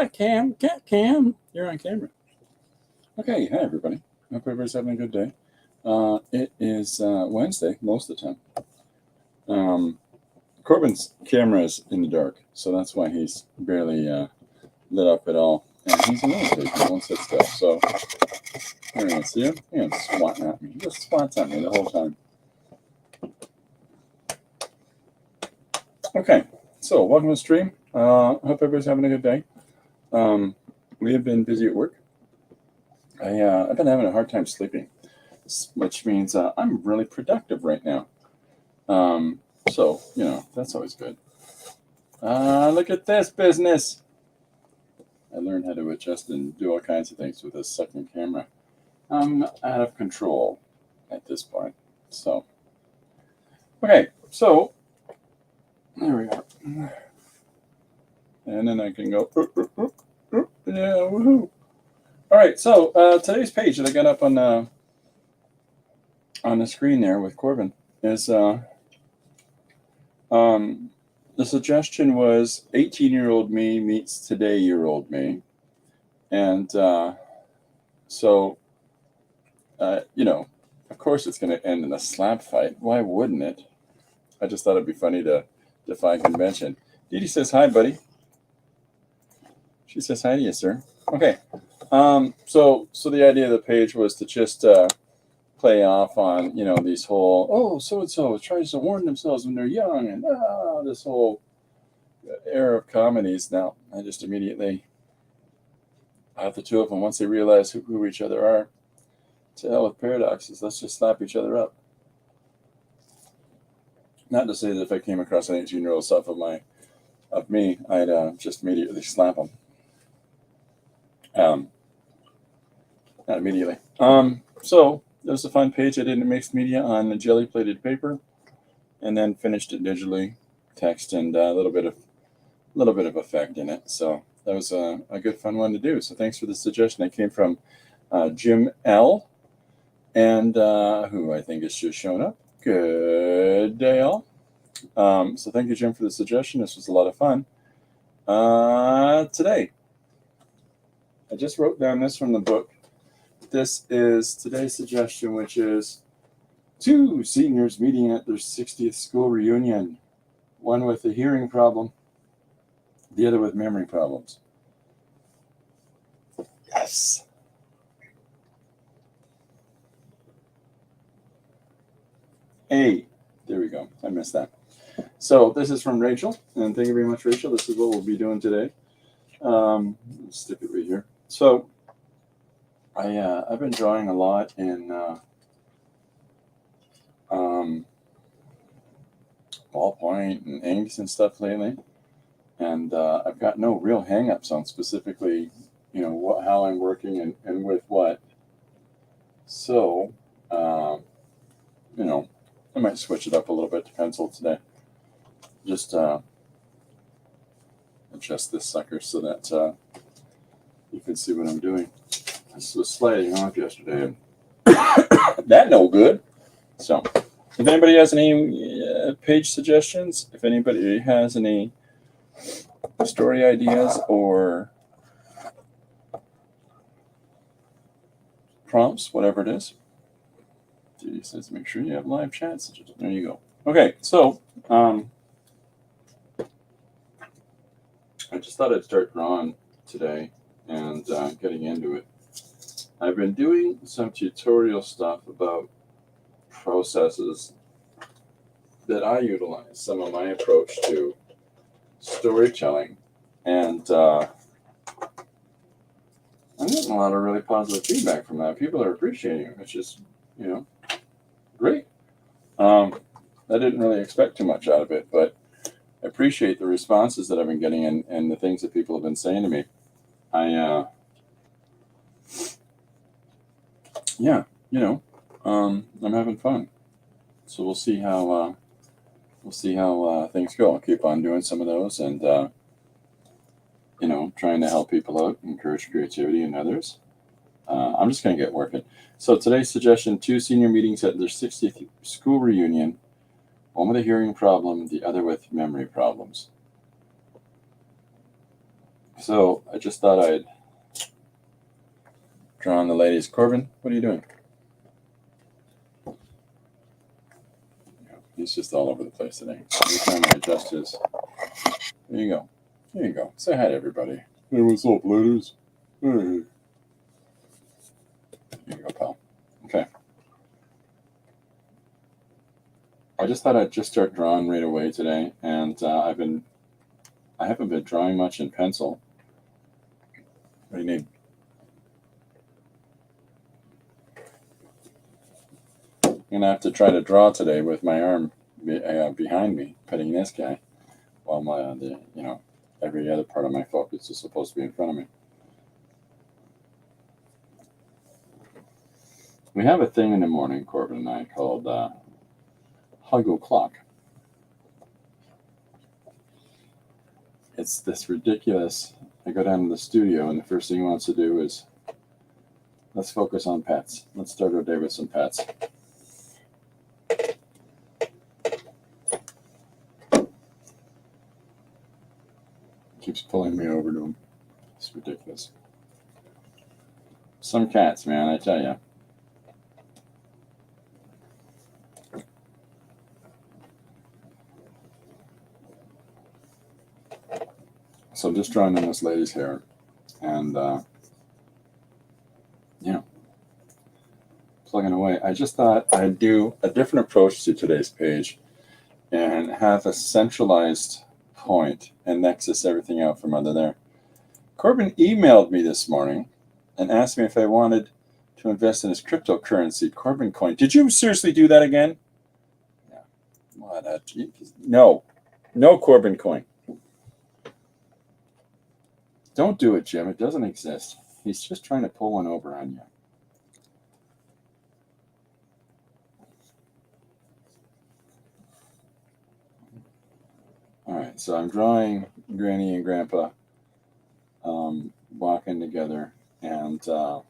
Cat cam, you're on camera. Okay, hi everybody. Hope everybody's having a good day. It is Wednesday most of the time. Corbin's camera is in the dark, so that's why he's barely lit up at all. And he's a little bit, he won't sit still. So, here you see him? He's swatting at me. He just swats at me the whole time. Okay, so welcome to the stream. Hope everybody's having a good day. We have been busy at work. I've been having a hard time sleeping, which means I'm really productive right now. So, that's always good. Look at this business. I learned how to adjust and do all kinds of things with this second camera. I'm out of control at this point. So, okay, so there we are. And then I can go, yeah, woohoo. All right, so today's page that I got up on the screen there with Corbin is the suggestion was 18-year-old me meets today-year-old me, and of course it's going to end in a slap fight. Why wouldn't it? I just thought it'd be funny to defy convention. Dee Dee says hi, buddy. She says hi to you, sir. Okay. So the idea of the page was to just play off on, these whole, so-and-so tries to warn themselves when they're young, and this whole era of comedies. Now, I just immediately have the two of them, once they realize who each other are, to hell with paradoxes. Let's just slap each other up. Not to say that if I came across an 18-year-old stuff of me, I'd just immediately slap them. Not immediately. So it was a fun page. I did a mixed media on the jelly-plated paper, and then finished it digitally, text, and a little bit of effect in it. So that was a good fun one to do. So thanks for the suggestion. That came from Jim L, and who I think has just shown up. Good day, all. So thank you, Jim, for the suggestion. This was a lot of fun. Today, I just wrote down this from the book. This is today's suggestion, which is 2 seniors meeting at their 60th school reunion. One with a hearing problem, the other with memory problems. Yes. Hey, there we go. I missed that. So this is from Rachel, and thank you very much, Rachel. This is what we'll be doing today. Let's stick it right here. So I've been drawing a lot in ballpoint and inks and stuff lately, and I've got no real hang-ups on specifically, how I'm working and with what. So, I might switch it up a little bit to pencil today. Just adjust this sucker so that you can see what I'm doing. This was sliding off yesterday, and that no good. So, if anybody has any page suggestions, if anybody has any story ideas or prompts, whatever it is, Judy says make sure you have live chats. There you go. Okay, so I just thought I'd start drawing today and getting into it. I've been doing some tutorial stuff about processes that I utilize, some of my approach to storytelling, and I'm getting a lot of really positive feedback from that. People are appreciating it, which is, great. I didn't really expect too much out of it, but I appreciate the responses that I've been getting and the things that people have been saying to me. I'm having fun. So we'll see how things go. I'll keep on doing some of those, and trying to help people out, encourage creativity in others. I'm just going to get working. So today's suggestion: 2 senior meetings at their 60th school reunion. One with a hearing problem, the other with memory problems. So I just thought I'd draw on the ladies. Corbin, what are you doing? He's just all over the place today. Every time I adjust his. There you go. There you go. Say hi to everybody. Hey, what's up, ladies? Hey. There you go, pal. Okay. I just thought I'd just start drawing right away today, and I haven't been drawing much in pencil. What do you need? I'm gonna have to try to draw today with my arm behind me, petting this guy, while every other part of my focus is supposed to be in front of me. We have a thing in the morning, Corbin and I, called Hug O'Clock. It's this ridiculous. I go down to the studio, and the first thing he wants to do is, let's focus on pets. Let's start our day with some pets. Keeps pulling me over to him. It's ridiculous. Some cats, man, I tell you. So I'm just drawing in this lady's hair, and plugging away. I just thought I'd do a different approach to today's page and have a centralized point and nexus everything out from under there. Corbin emailed me this morning and asked me if I wanted to invest in his cryptocurrency, Corbin coin. Did you seriously do that again? Yeah. What a no Corbin coin. Don't do it, Jim. It doesn't exist. He's just trying to pull one over on you. All right, so I'm drawing Granny and Grandpa walking together, and I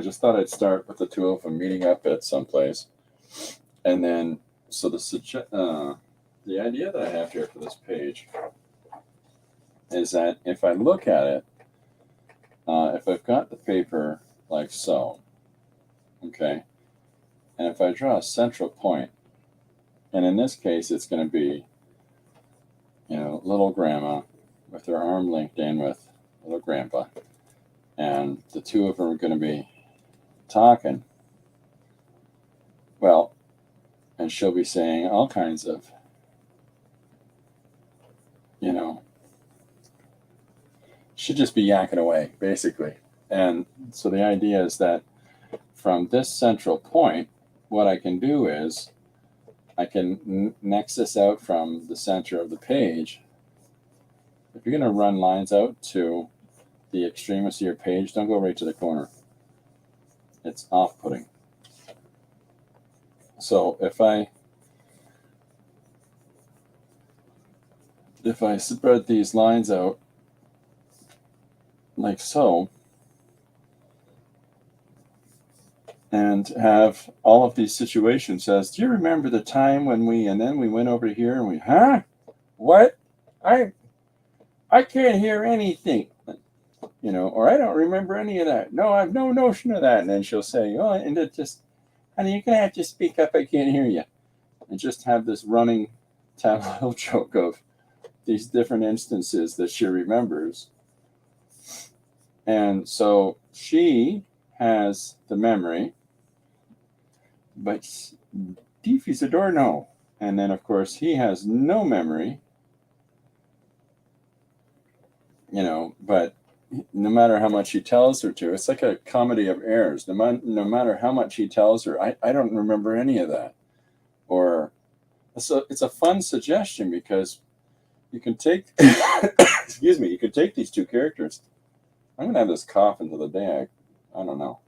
just thought I'd start with the two of them meeting up at some place, and then so the idea that I have here for this page is that if I look at it, if I've got the paper like so, okay, and if I draw a central point, and in this case it's going to be, little grandma with her arm linked in with little grandpa, and the two of them are going to be talking. Well, and she'll be saying all kinds of, she'll just be yakking away, basically. And so the idea is that from this central point, what I can do is I can nexus out from the center of the page. If you're going to run lines out to the extremist of your page, don't go right to the corner. It's off-putting. So if I spread these lines out like so, and have all of these situations as, do you remember the time when and then we went over here and huh? What? I can't hear anything, or I don't remember any of that. No, I have no notion of that. And then she'll say, oh, and it just, honey, you're going to have to speak up. I can't hear you. And just have this running tableau joke of these different instances that she remembers. And so she has the memory, but Deefy's Adorno. And then, of course, he has no memory, but no matter how much he tells her to, it's like a comedy of errors. No matter how much he tells her, I don't remember any of that. Or so it's a fun suggestion because you can take, excuse me, you could take these two characters. I'm going to have this cough until the day I don't know.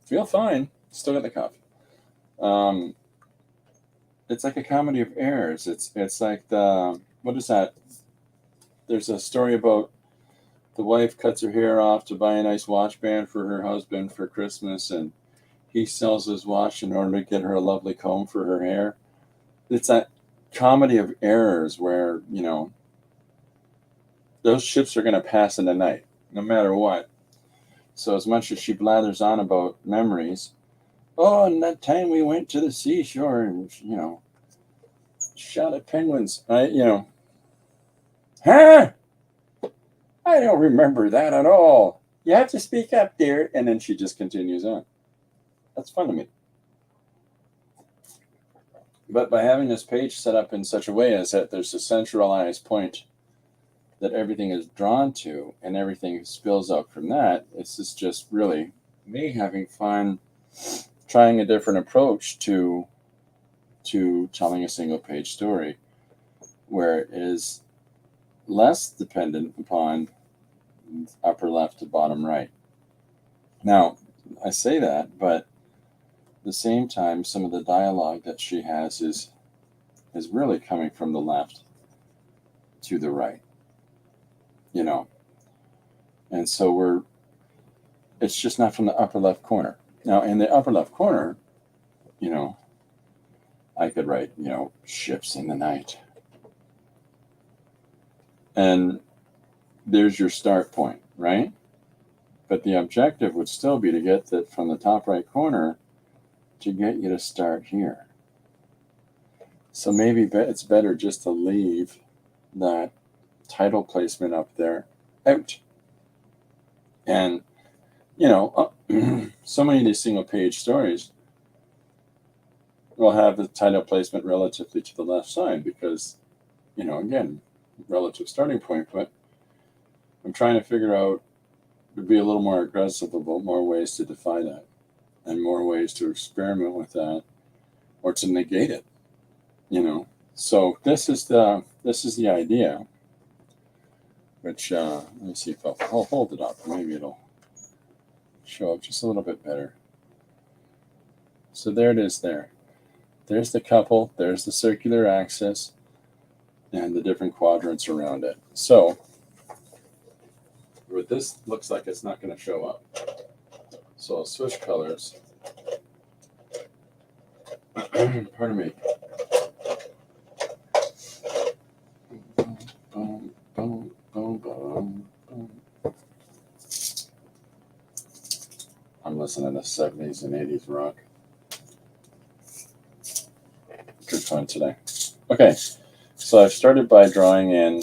Feel fine. Still got the cough. It's like a comedy of errors. It's like what is that? There's a story about the wife cuts her hair off to buy a nice watch band for her husband for Christmas, and he sells his watch in order to get her a lovely comb for her hair. It's that comedy of errors where, those ships are going to pass in the night, no matter what. So as much as she blathers on about memories, oh, and that time we went to the seashore and, shot at penguins. Huh? I don't remember that at all. You have to speak up, dear. And then she just continues on. That's fun to me. But by having this page set up in such a way as that there's a centralized point that everything is drawn to and everything spills out from that, this is just really me having fun trying a different approach to telling a single page story where it is less dependent upon upper left to bottom right. Now, I say that, but at the same time, some of the dialogue that she has is really coming from the left to the right, and so it's just not from the upper left corner. Now, in the upper left corner, I could write, ships in the night. And there's your start point, right? But the objective would still be to get that from the top right corner to get you to start here. So maybe it's better just to leave that title placement up there out. And, so many of these single page stories will have the title placement relatively to the left side because, again, relative starting point. But I'm trying to figure out, to be a little more aggressive about more ways to defy that and more ways to experiment with that or to negate it, So this is the idea, which, let me see if I'll hold it up. Maybe it'll show up just a little bit better. So there it is there. There's the couple, there's the circular axis, and the different quadrants around it. So what this looks like, it's not going to show up. So I'll switch colors. Pardon me. Boom, boom, boom, boom, boom. I'm listening to 70s and 80s rock. Good fun today. Okay, so I've started by drawing in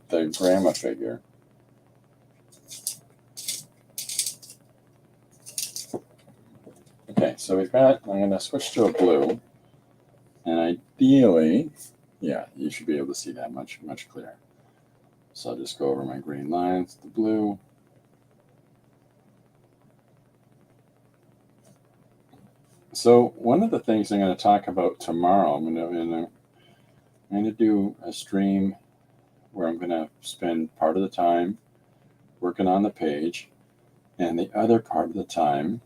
the grandma figure. Okay, so I'm going to switch to a blue, and ideally, yeah, you should be able to see that much clearer. So I'll just go over my green lines, the blue. So one of the things I'm going to talk about tomorrow, I'm going to do a stream where I'm going to spend part of the time working on the page and the other part of the time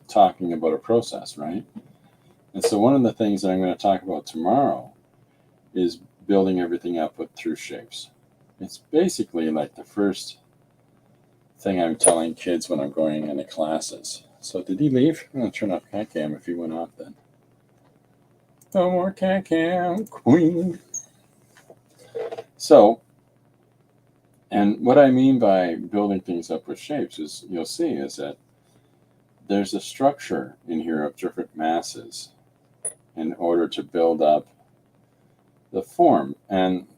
talking about a process, right? And so one of the things that I'm going to talk about tomorrow is building everything up through shapes. It's basically like the first thing I'm telling kids when I'm going into classes. So did he leave? I'm going to turn off cat cam if he went off then. No more cat cam, queen. So, and what I mean by building things up with shapes is, you'll see, is that there's a structure in here of different masses in order to build up the form. And,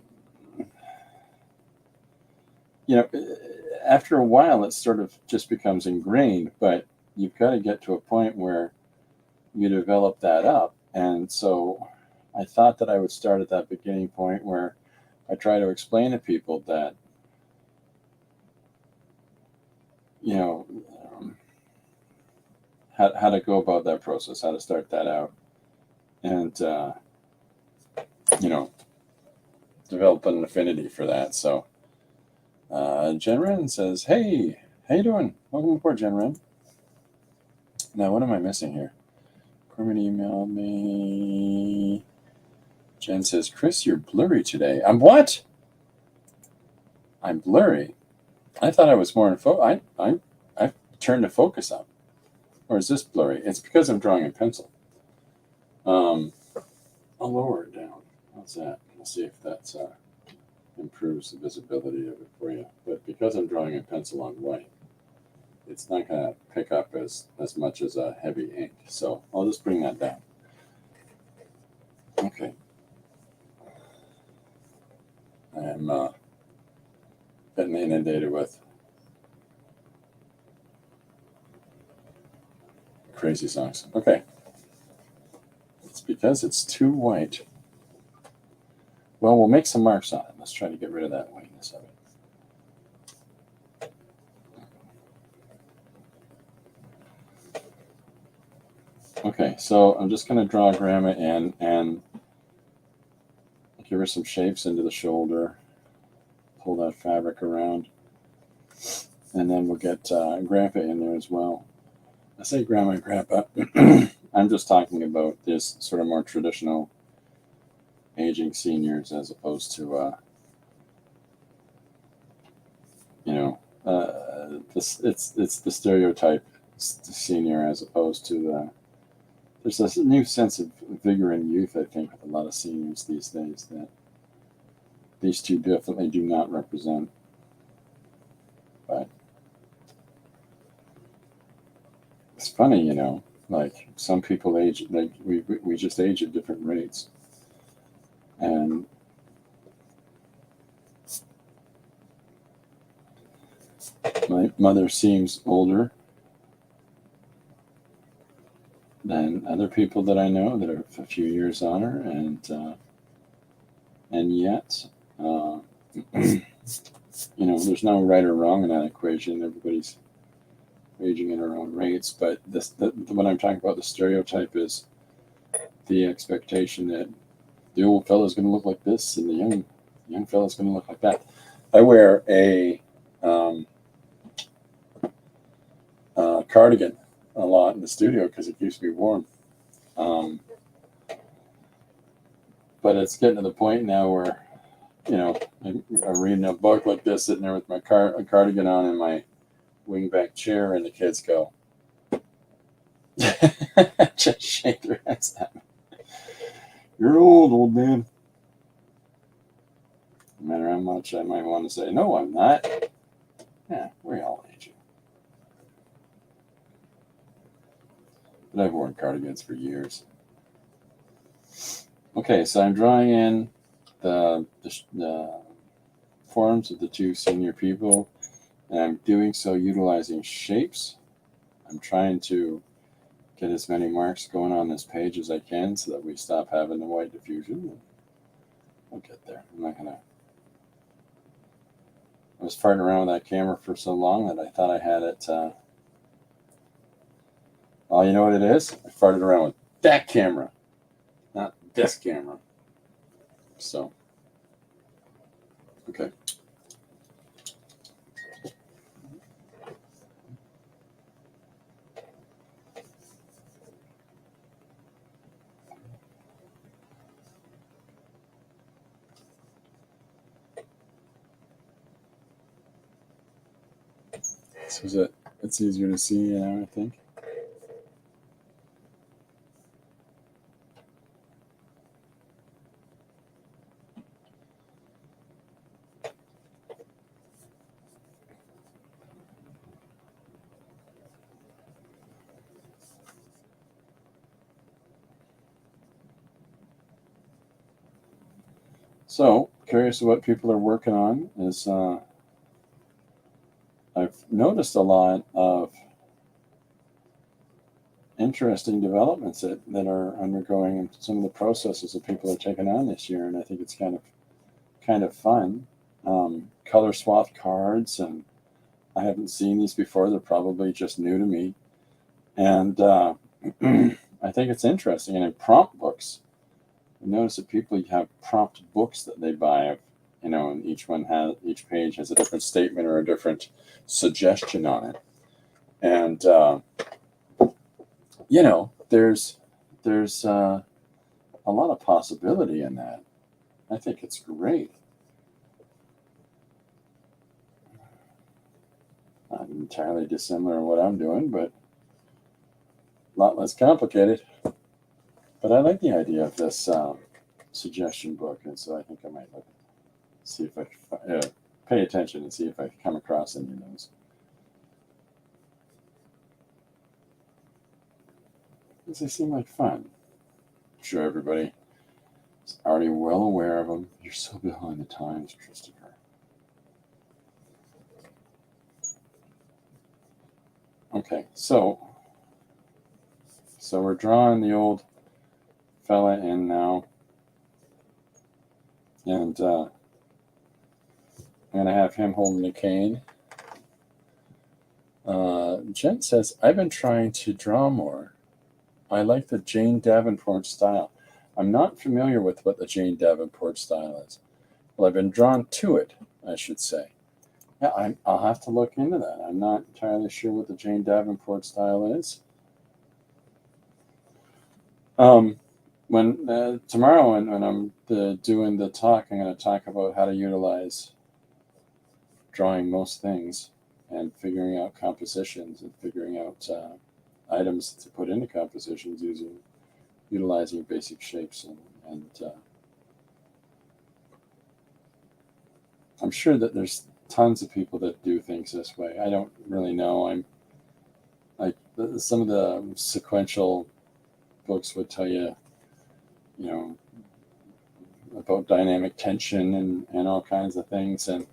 after a while, it sort of just becomes ingrained, but you've got to get to a point where you develop that up. And so I thought that I would start at that beginning point where I try to explain to people that, how to go about that process, how to start that out, and, develop an affinity for that. So Jen Wren says, hey, how you doing? Welcome aboard, Jen Wren. Now, what am I missing here? Corman emailed me. Jen says, Chris, you're blurry today. I'm what? I'm blurry. I thought I was more in focus. I turned the focus up. Or is this blurry? It's because I'm drawing in pencil. I'll lower it down. How's that? We'll see if that improves the visibility of it for you. But because I'm drawing in pencil on white, it's not going to pick up as much as a heavy ink. So I'll just bring that down. Okay. I'm getting inundated with crazy songs. Okay. It's because it's too white. Well, we'll make some marks on it. Let's try to get rid of that whiteness of it. Okay, so I'm just going to draw grandma in and give her some shapes into the shoulder. Pull that fabric around. And then we'll get grandpa in there as well. I say grandma and grandpa. I'm just talking about this sort of more traditional aging seniors as opposed to, it's the stereotype senior as opposed to there's this new sense of vigor and youth, I think, with a lot of seniors these days that these two definitely do not represent. But it's funny, like some people age, like we just age at different rates. And my mother seems older than other people that I know that are a few years on her, and yet, there's no right or wrong in that equation. Everybody's aging at their own rates, but what I'm talking about, the stereotype is the expectation that the old fella's going to look like this and the young fella's going to look like that. I wear a cardigan a lot in the studio because it keeps me warm. But it's getting to the point now where, I'm reading a book like this, sitting there with my cardigan on in my wingback chair, and the kids go, just shake their heads at me. You're old man. No matter how much I might want to say, no, I'm not. Yeah, we're all aging. But I've worn cardigans for years. Okay, so I'm drawing in the forms of the two senior people, and I'm doing so utilizing shapes. I'm trying to get as many marks going on this page as I can so that we stop having the white diffusion. We'll get there. I'm not gonna. I was farting around with that camera for so long that I thought I had it. Oh, you know what it is? I farted around with that camera, not this camera. So, okay. So it's easier to see now, I think. So, curious what people are working on is I've noticed a lot of interesting developments that are undergoing in some of the processes that people are taking on this year, and I think it's kind of fun. Color swapped cards, and I haven't seen these before. They're probably just new to me, and I think it's interesting. And in prompt books, I notice that people have prompt books that they buy, and each page has a different statement or a different suggestion on it, and there's a lot of possibility in that. I think it's great. Not entirely dissimilar in what I'm doing, but a lot less complicated. But I like the idea of this suggestion book, and so I think I might look, see if I can pay attention and see if I can come across any of those. Because they seem like fun. I'm sure everybody is already well aware of them. You're so behind the times, Christopher. Okay, so we're drawing the old fella in now, and I'm going to have him holding a cane. Jen says, I've been trying to draw more. I like the Jane Davenport style. I'm not familiar with what the Jane Davenport style is. Well, I've been drawn to it, I should say. Yeah, I'll have to look into that. I'm not entirely sure what the Jane Davenport style is. When tomorrow, when I'm doing the talk, I'm going to talk about how to utilize drawing most things and figuring out compositions and figuring out items to put into compositions utilizing basic shapes and I'm sure that there's tons of people that do things this way. I don't really know. I'm like some of the sequential books would tell you, you know, about dynamic tension and all kinds of things, and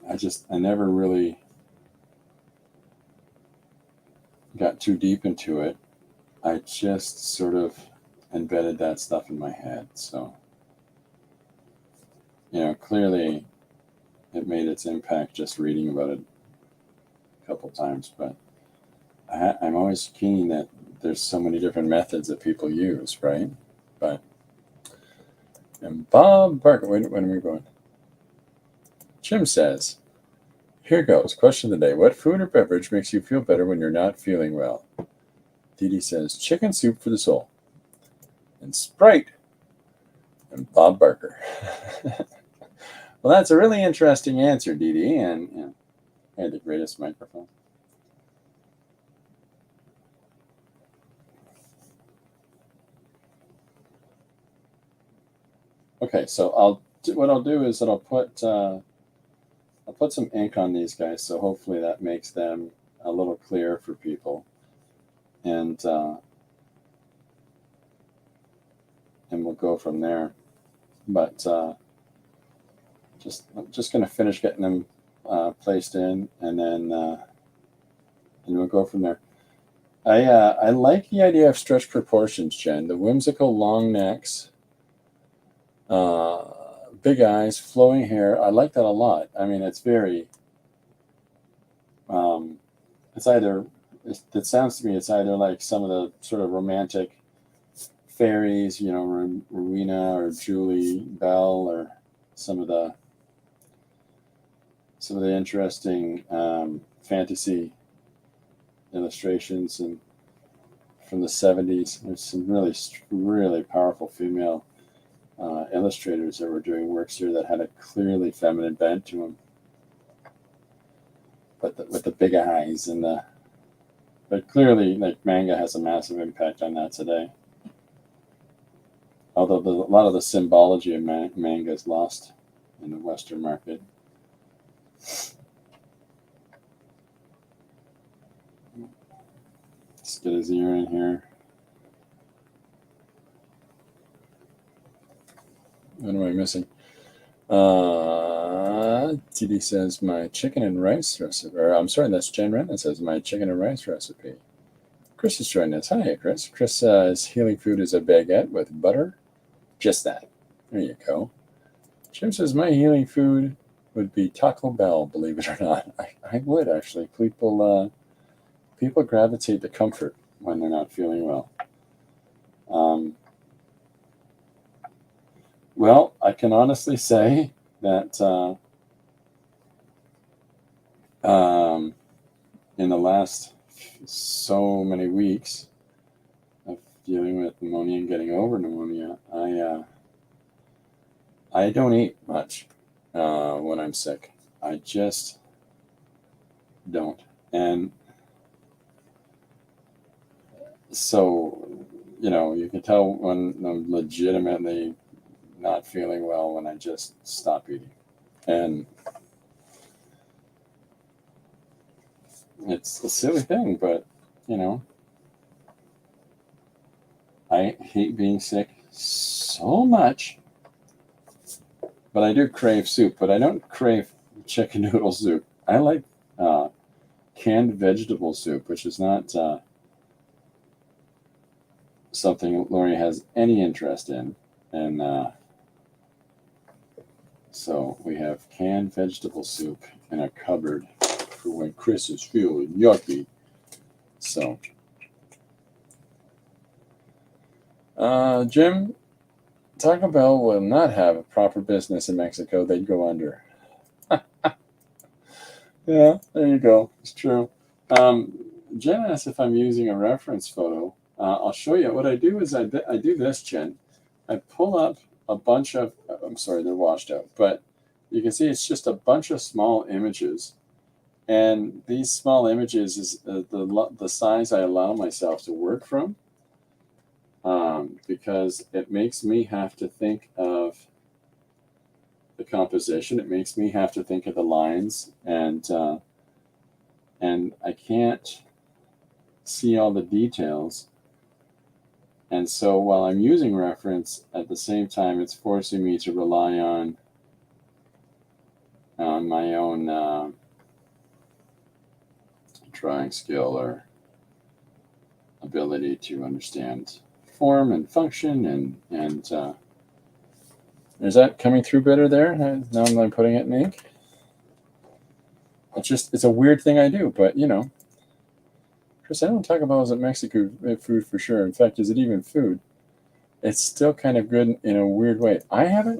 I never really got too deep into it. I just sort of embedded that stuff in my head. So, clearly it made its impact just reading about it a couple times. But I'm always keen that there's so many different methods that people use, right? And Bob Barker, when are we going? Jim says, here goes. Question of the day. What food or beverage makes you feel better when you're not feeling well? Dee Dee says, chicken soup for the soul. And Sprite. And Bob Barker. Well, that's a really interesting answer, Dee Dee. And I had the greatest microphone. Okay, so what I'll do is that I'll put some ink on these guys, so hopefully that makes them a little clearer for people. And we'll go from there. But I'm just going to finish getting them placed in, and then we'll go from there. I like the idea of stretch proportions, Jen. The whimsical long necks, big eyes, flowing hair. I like that a lot. I mean, it's very. It sounds to me it's either like some of the sort of romantic fairies, Rowena or Julie Bell, or some of the interesting fantasy illustrations and from the 70s. There's some really, really powerful female illustrators that were doing works here that had a clearly feminine bent to them, but with the big eyes but clearly, like, manga has a massive impact on that today. Although a lot of the symbology of manga is lost in the Western market. Let's get his ear in here. What am I missing? TD says my chicken and rice recipe. Or I'm sorry, that's Jen Wren that says my chicken and rice recipe. Chris is joining us. Hi, Chris. Chris says healing food is a baguette with butter. Just that. There you go. Jim says my healing food would be Taco Bell. Believe it or not, I would actually. People gravitate to comfort when they're not feeling well. Well, I can honestly say that in the last so many weeks of dealing with pneumonia and getting over pneumonia, I don't eat much when I'm sick. I just don't. And so, you can tell when I'm legitimately not feeling well when I just stop eating. And it's a silly thing, but, I hate being sick so much. But I do crave soup, but I don't crave chicken noodle soup. I like canned vegetable soup, which is not something Lori has any interest in. And so we have canned vegetable soup in a cupboard for when Chris is feeling yucky. So, Jim, Taco Bell will not have a proper business in Mexico. They'd go under. Yeah, there you go. It's true. Jen asked if I'm using a reference photo. I'll show you. What I do is I do this, Jen. I pull up a bunch of, I'm sorry, they're washed out, but you can see it's just a bunch of small images. And these small images is the size I allow myself to work from, because it makes me have to think of the composition. It makes me have to think of the lines, and I can't see all the details. And so while I'm using reference, at the same time, it's forcing me to rely on my own drawing skill or ability to understand form and function. And is that coming through better there? Now I'm putting it in ink. It's a weird thing I do, but Chris, I don't talk about as a Mexican food for sure. In fact, is it even food? It's still kind of good in a weird way. I don't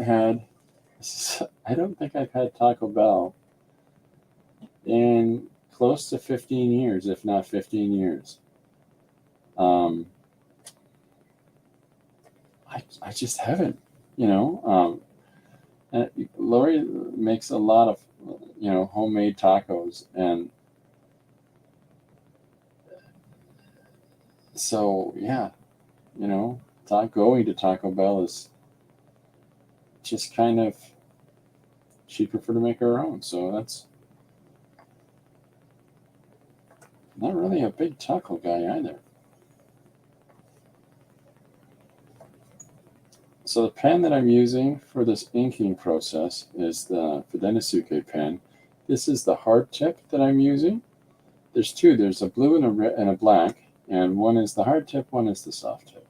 think I've had Taco Bell in close to 15 years, if not 15 years. I just haven't, and Lori makes a lot of, homemade tacos. And so, yeah, going to Taco Bell is just kind of, she prefer to make her own. So that's not really a big taco guy either. So the pen that I'm using for this inking process is the Fudenosuke pen. This is the hard tip that I'm using. There's two. There's a blue and a red and a black, and one is the hard tip, one is the soft tip.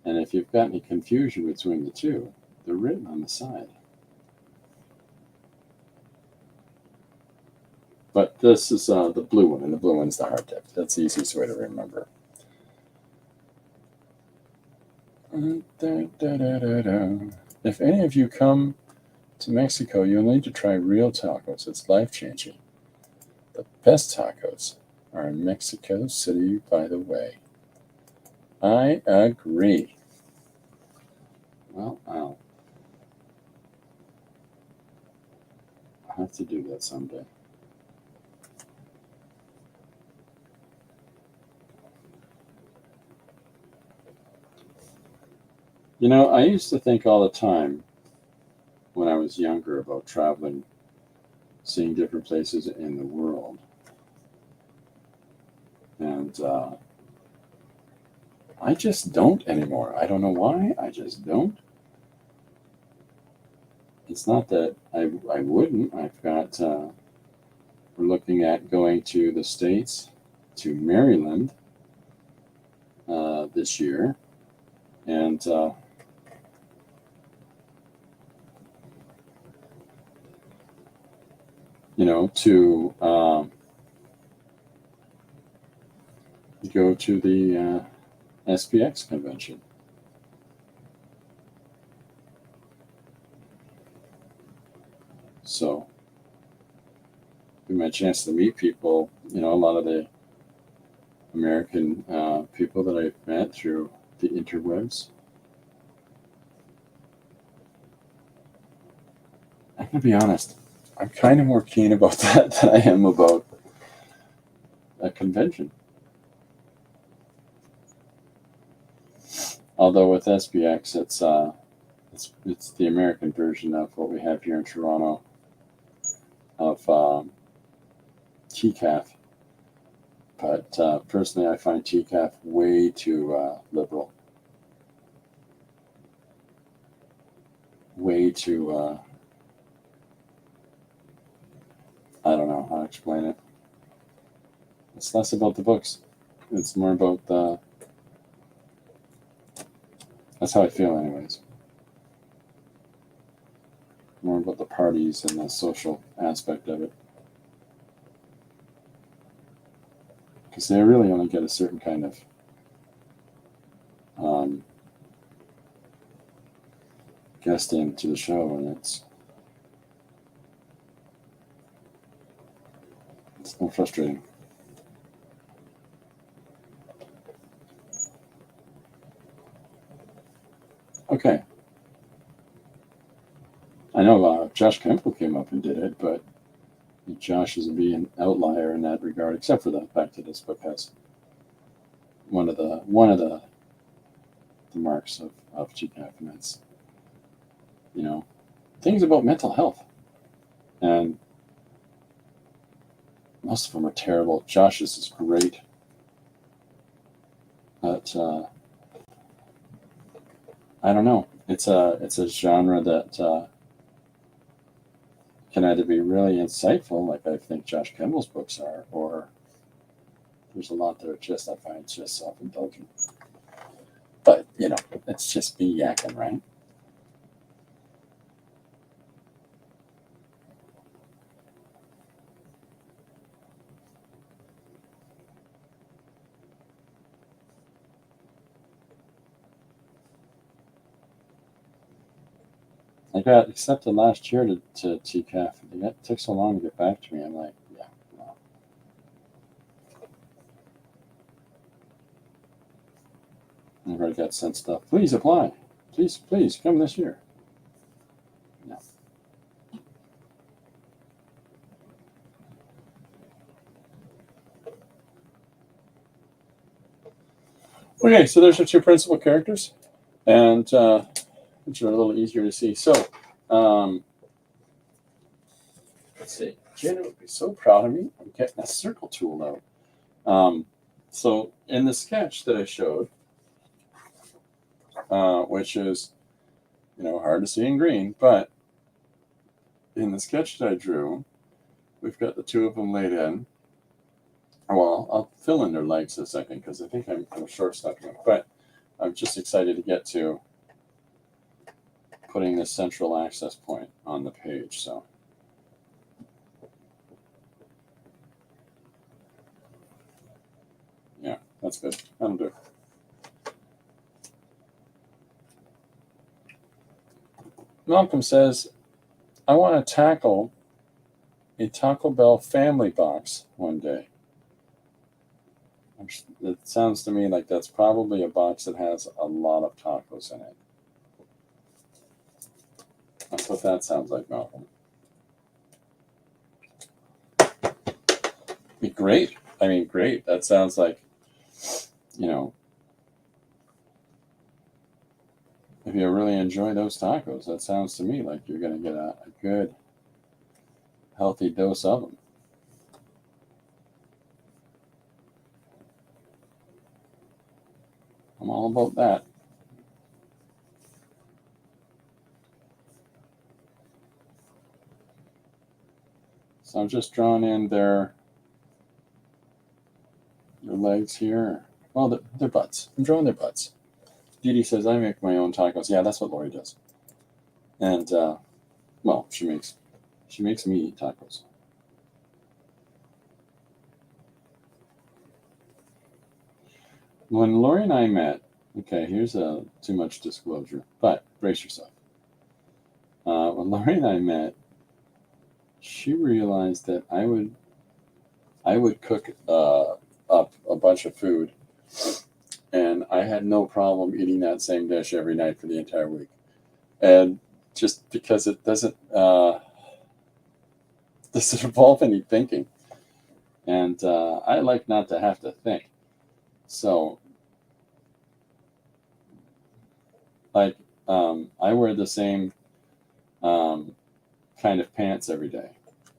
And if you've got any confusion between the two, they're written on the side. But this is the blue one, and the blue one's the hard tip. That's the easiest way to remember. If any of you come to Mexico, you'll need to try real tacos. It's life-changing. The best tacos are in Mexico City, by the way. I agree. Well, I'll have to do that someday. I used to think all the time when I was younger about traveling, seeing different places in the world. And I just don't anymore. I don't know why. I just don't. It's not that I wouldn't. I've got, we're looking at going to the States, to Maryland this year. And to go to the SPX convention. So, we had a chance to meet people, a lot of the American people that I've met through the interwebs. I'm going to be honest, I'm kind of more keen about that than I am about a convention. Although with SPX, it's the American version of what we have here in Toronto of TCAF. But personally, I find TCAF way too liberal. Way too, I don't know how to explain it. It's less about the books. It's more about the, that's how I feel anyways. More about the parties and the social aspect of it. Because they really only get a certain kind of guest into the show, and it's a little frustrating. Okay. I know Josh Campbell came up and did it, but Josh is an outlier in that regard, except for the fact that his book has one of the marks of GCAF, and that's, you know, things about mental health. And most of them are terrible. Josh's is great. But I don't know. It's a genre that can either be really insightful, like I think Josh Campbell's books are, or there's a lot that are just, I find, just self-indulgent. But, you know, it's just me yakking, right? I got accepted last year to TCAF. It took so long to get back to me. I'm like, yeah, no. I've already got sent stuff. Please apply. Please come this year. No. Okay, so there's our two principal characters, and which are a little easier to see. So, let's see. Jenna would be so proud of me. I'm getting a circle tool out. So in the sketch that I showed, which is, you know, hard to see in green, but in the sketch that I drew, we've got the two of them laid in. Well, I'll fill in their legs a second because I think I'm short-stepping them, but I'm just excited to get to putting this central access point on the page. So yeah, that's good. That'll do. Malcolm says, I want to tackle a Taco Bell family box one day. It sounds to me like that's probably a box that has a lot of tacos in it. That's what that sounds like, Malcolm. Be great. I mean, great. That sounds like, you know, if you really enjoy those tacos, that sounds to me like you're going to get a good, healthy dose of them. I'm all about that. So I'm just drawing in their legs here. Well, their butts. I'm drawing their butts. Dee Dee says, I make my own tacos. Yeah, that's what Lori does. And, well, she makes me eat tacos. When Lori and I met, okay, here's too much disclosure, but brace yourself. When Lori and I met, she realized that I would cook up a bunch of food, and I had no problem eating that same dish every night for the entire week. And just because it doesn't, does it involve any thinking? And I like not to have to think. So, like, I wear the same kind of pants every day.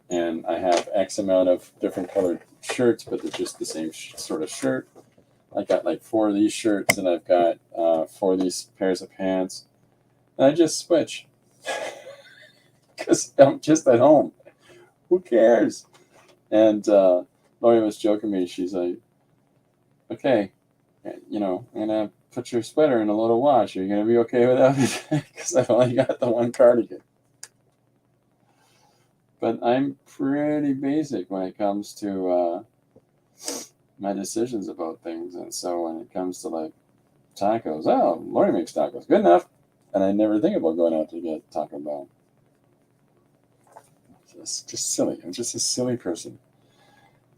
And I have X amount of different colored shirts, but they're just the same sort of shirt. I got like 4 of these shirts, and I've got 4 of these pairs of pants. And I just switch because I'm just at home. Who cares? And Lori was joking me. She's like, okay, I'm going to put your sweater in a little wash. Are you going to be okay without it? Because I've only got the one cardigan. But I'm pretty basic when it comes to my decisions about things. And so when it comes to like tacos, oh, Lori makes tacos. Good enough. And I never think about going out to get Taco Bell. It's just silly. I'm just a silly person.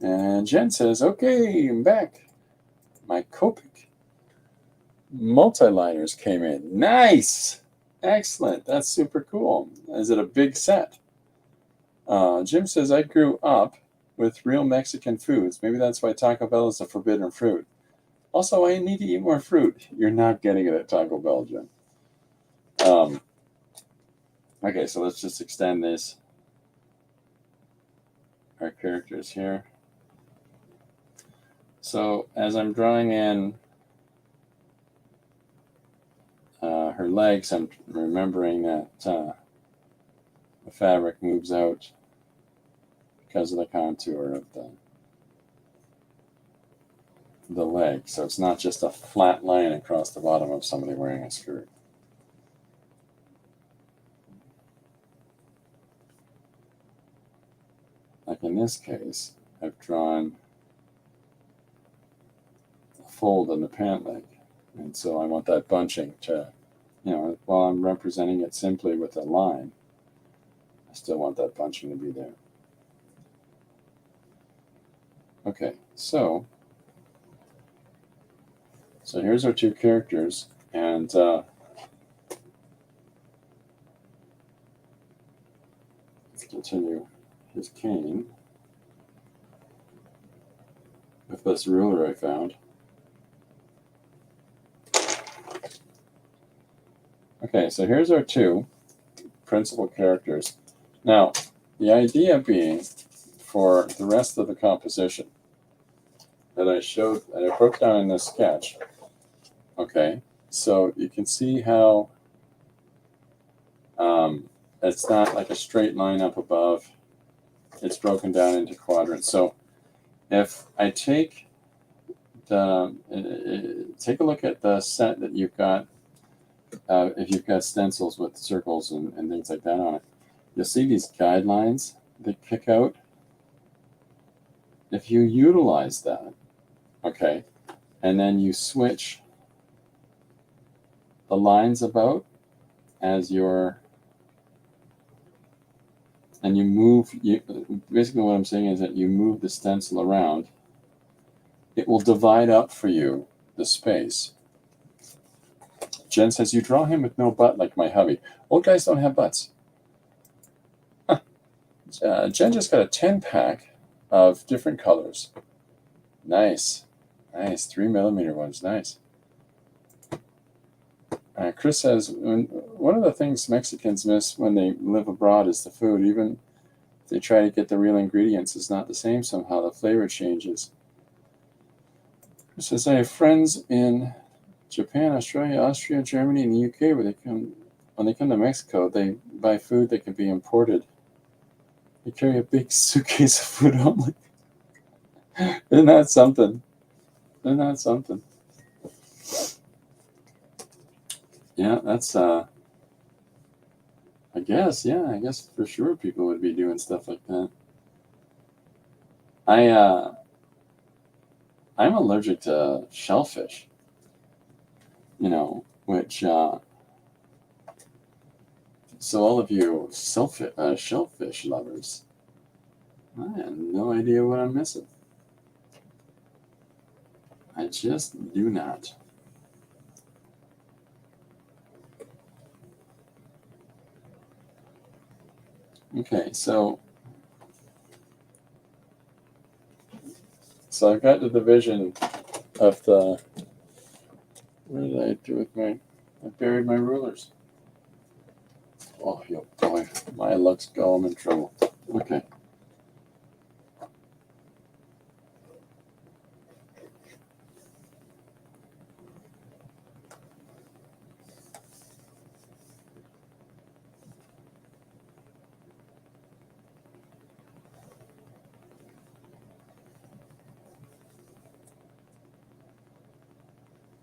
And Jen says, okay, I'm back. My Copic multi-liners came in. Nice. Excellent. That's super cool. Is it a big set? Jim says, I grew up with real Mexican foods. Maybe that's why Taco Bell is a forbidden fruit. Also, I need to eat more fruit. You're not getting it at Taco Bell, Jim. Okay, so let's just extend this. Our characters here. So as I'm drawing in her legs, I'm remembering that the fabric moves out because of the contour of the leg. So it's not just a flat line across the bottom of somebody wearing a skirt. Like in this case, I've drawn a fold in the pant leg. And so I want that bunching to, while I'm representing it simply with a line, I still want that bunching to be there. Okay, so here's our 2 characters, and let's continue his cane with this ruler I found. Okay, so here's our 2 principal characters. Now, the idea being for the rest of the composition that I broke down in this sketch. Okay, so you can see how it's not like a straight line up above. It's broken down into quadrants. So if I take take a look at the set that you've got, if you've got stencils with circles and things like that on it, you'll see these guidelines that kick out. If you utilize that, okay, and then you switch the lines about as and you move, basically what I'm saying is that you move the stencil around, it will divide up for you the space. Jen says, you draw him with no butt like my hubby. Old guys don't have butts. Huh. Jen just got a 10-pack of different colors. Nice. Nice. 3mm ones. Nice. Chris says, one of the things Mexicans miss when they live abroad is the food. Even if they try to get the real ingredients, it's not the same somehow. The flavor changes. Chris says, I have friends in Japan, Australia, Austria, Germany, and the UK when they come to Mexico, they buy food that can be imported. They carry a big suitcase of food home. Isn't that something? Isn't that something? Yeah, that's I guess for sure people would be doing stuff like that. I'm allergic to shellfish, which so all of you shellfish lovers, I have no idea what I'm missing. I just do not. Okay, so So I've got the division of the. What did I do with my? I buried my rulers. Oh, boy, my luck's go. I'm in trouble. Okay.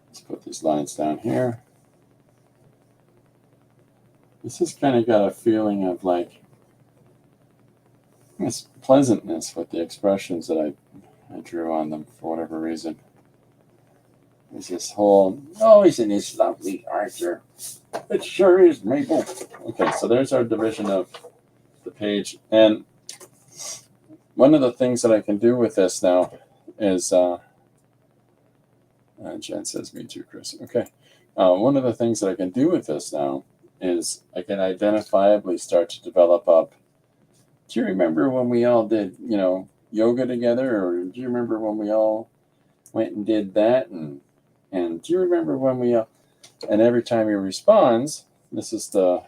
Let's put these lines down here. This has kind of got a feeling of like this pleasantness with the expressions that I drew on them for whatever reason. There's this whole, oh, isn't this lovely, Arthur? It sure is, Mabel. Okay, so there's our division of the page. And one of the things that I can do with this now is, Jen says, me too, Chris. Okay. One of the things that I can do with this now is I can identifiably start to develop up. Do you remember when we all did, yoga together? Or do you remember when we all went and did that? And do you remember when we all... And every time he responds, this is the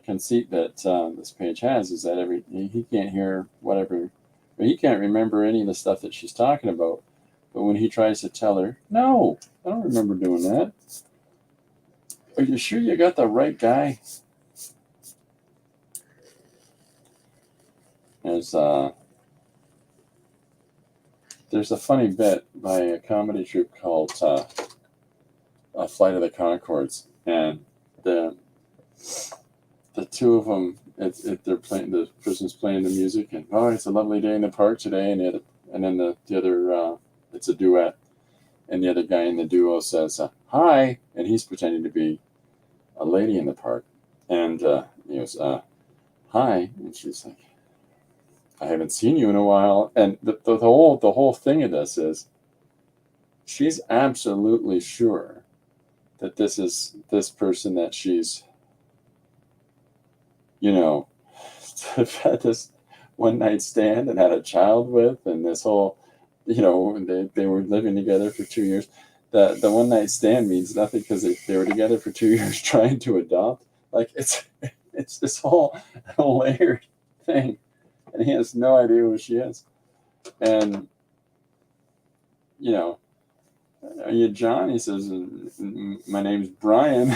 conceit that this page has, is that he can't hear whatever, or he can't remember any of the stuff that she's talking about. But when he tries to tell her, no, I don't remember doing that. Are you sure you got the right guy? There's a funny bit by a comedy troupe called Flight of the Conchords, and the two of them, they're playing, the person's playing the music, and oh, it's a lovely day in the park today, and then the other, it's a duet, and the other guy in the duo says, hi, and he's pretending to be a lady in the park, and he goes, hi, and she's like, I haven't seen you in a while, and the whole thing of this is, she's absolutely sure that this is this person that she's, had this one night stand and had a child with, and this whole, they were living together for 2 years. The one night stand means nothing because they were together for 2 years trying to adopt. Like it's this whole layered thing, and he has no idea who she is. And are you John? He says, my name's Brian.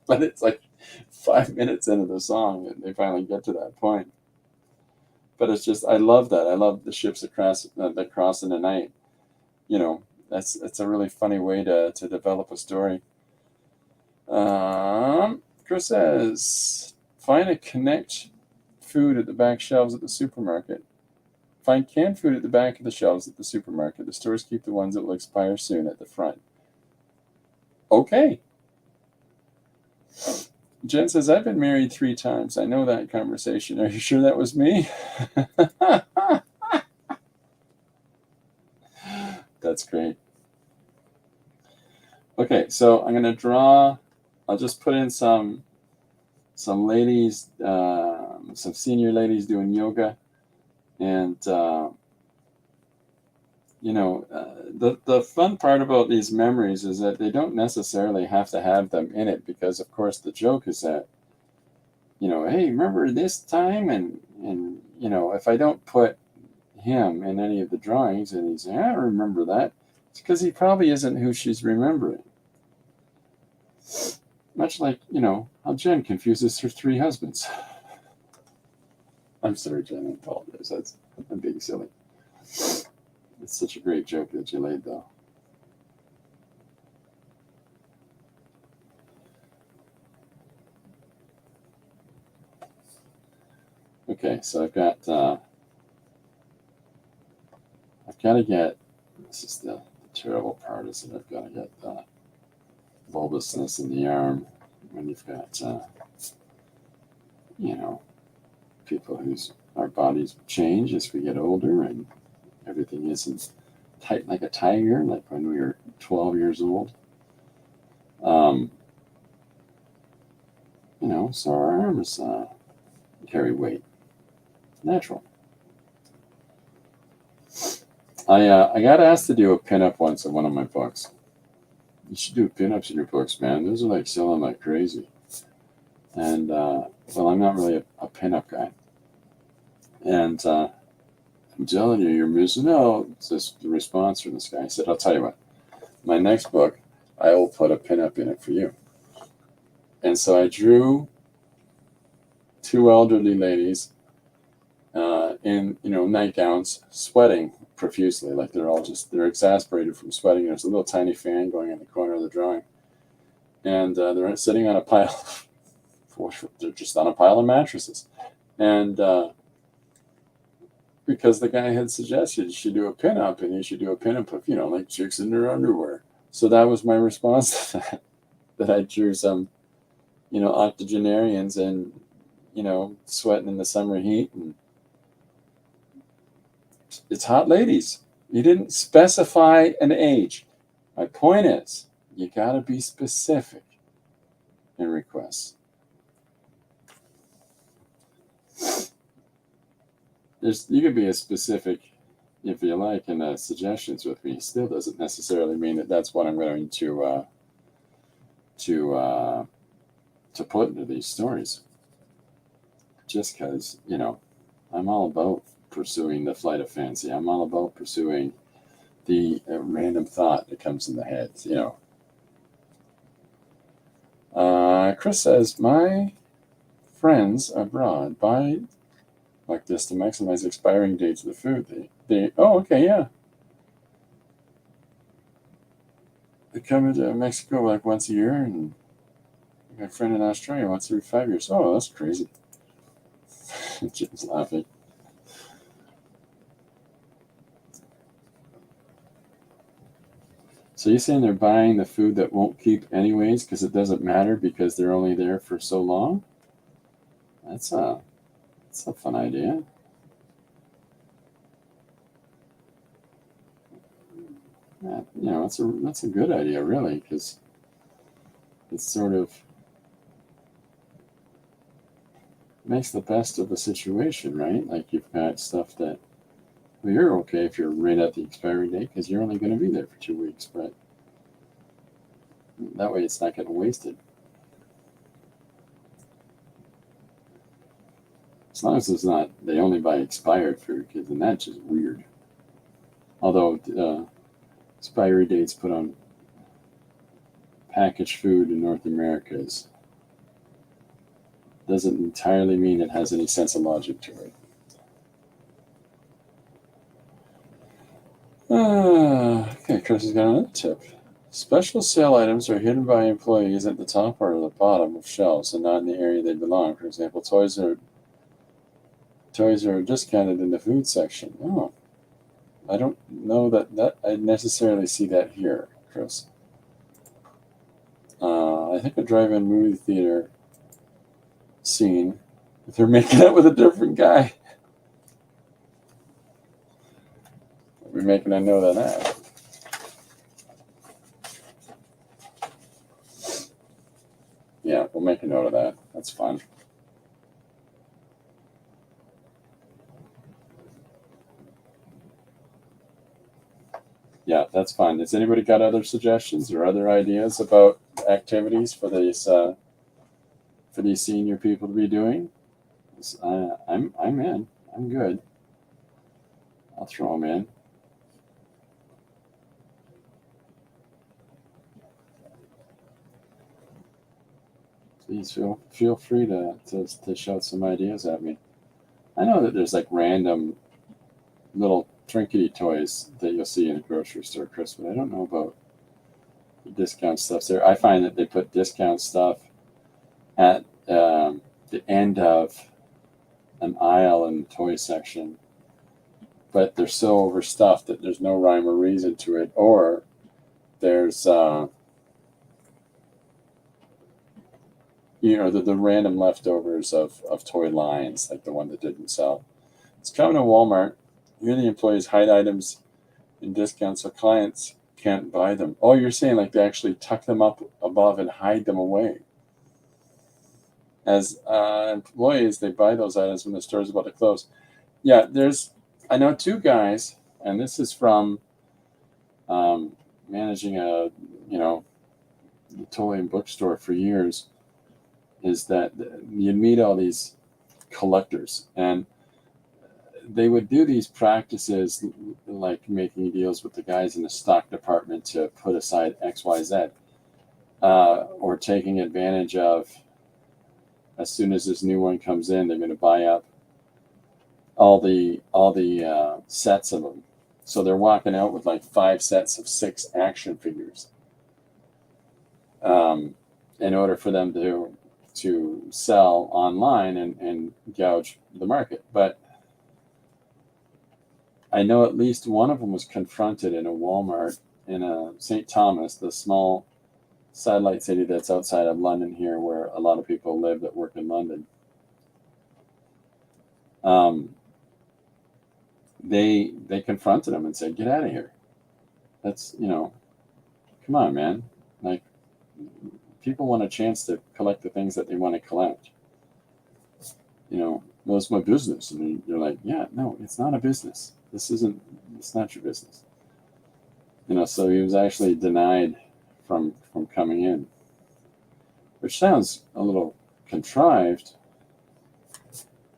But it's like 5 minutes into the song and they finally get to that point. But it's just, I love that. I love the ships that cross in the night. That's a really funny way to develop a story. Chris says, find a connect food at the back shelves at the supermarket. Find canned food at the back of the shelves at the supermarket. The stores keep the ones that will expire soon at the front. Okay. Jen says, I've been married 3 times. I know that conversation. Are you sure that was me? That's great. Okay, so I'm going to draw. I'll just put in some ladies, some senior ladies doing yoga. And, the fun part about these memories is that they don't necessarily have to have them in it, because, of course, the joke is that, hey, remember this time? And if I don't put him in any of the drawings and he's, I don't remember that, it's because he probably isn't who she's remembering. Much like, how Jen confuses her 3 husbands. I'm sorry, Jen, I apologize. I'm being silly. It's such a great joke that you laid, though. Okay, so I've got to get, this is the terrible part, is that I've got to get the bulbousness in the arm when you've got, people our bodies change as we get older, and everything isn't tight like a tiger, like when we were 12 years old. So our arms carry weight. Natural. I got asked to do a pinup once in one of my books. You should do pinups in your books, man. Those are like selling like crazy. And well, I'm not really a pinup guy. And I'm telling you, you're missing out. It's just the response from this guy. I said, I'll tell you what. My next book, I will put a pinup in it for you. And so I drew two elderly ladies in nightgowns, sweating profusely, like they're exasperated from sweating. There's a little tiny fan going in the corner of the drawing, and they're sitting on a pile. They're just on a pile of mattresses, and because the guy had suggested you should do a pinup, and you should do a pinup of like chicks in their underwear. So that was my response to that. That I drew some octogenarians and sweating in the summer heat, and it's hot ladies. You didn't specify an age. My point is, you got to be specific in requests. You can be as specific if you like in suggestions with me. Still doesn't necessarily mean that that's what I'm going to put into these stories. Just because I'm all about pursuing the flight of fancy. I'm all about pursuing the random thought that comes in the head. Chris says, my friends abroad buy like this to maximize expiring dates of the food. Oh, okay, yeah. They come into Mexico like once a year, and my friend in Australia once every 5 years. Oh, that's crazy. Jim's laughing. So you're saying they're buying the food that won't keep anyways because it doesn't matter because they're only there for so long? That's a fun idea. That's a good idea, really, because it sort of makes the best of the situation, right? Like you've got stuff that, well, you're okay if you're right at the expiry date because you're only going to be there for 2 weeks, but that way it's not getting wasted. As long as it's not, they only buy expired food, because then that's just weird. Although expiry dates put on packaged food in North America doesn't entirely mean it has any sense of logic to it. Okay, Chris has got another tip. Special sale items are hidden by employees at the top or the bottom of shelves and not in the area they belong. For example, toys are discounted in the food section. Oh, I don't know that I necessarily see that here, Chris. I think a drive-in movie theater scene, if they're making out with a different guy. We're making a note of that. Yeah, we'll make a note of that. That's fun. Yeah, that's fine. Has anybody got other suggestions or other ideas about activities for these senior people to be doing? I'm in. I'm good. I'll throw them in. Please feel free to shout some ideas at me. I know that there's like random little trinkety toys that you'll see in a grocery store, Chris, but I don't know about the discount stuff there. I find that they put discount stuff at the end of an aisle in the toy section, but they're so overstuffed that there's no rhyme or reason to it, or there's the random leftovers of toy lines, like the one that didn't sell. It's common in Walmart. Here the employees hide items in discounts so clients can't buy them. Oh, you're saying like they actually tuck them up above and hide them away. As employees, they buy those items when the store's about to close. Yeah, I know two guys and this is from managing a toy and bookstore for years, is that you'd meet all these collectors, and they would do these practices like making deals with the guys in the stock department to put aside XYZ, or taking advantage of, as soon as this new one comes in, they're going to buy up all the sets of them. So they're walking out with like 5 sets of 6 action figures, in order for them to sell online and gouge the market. But I know at least one of them was confronted in a Walmart in St. Thomas, the small satellite city that's outside of London here, where a lot of people live that work in London. They confronted him and said, "Get out of here. That's, come on, man. Like, people want a chance to collect the things that they want to collect. Well, it's my business." And you're like, "Yeah, no, it's not a business. It's not your business." So he was actually denied from coming in, which sounds a little contrived,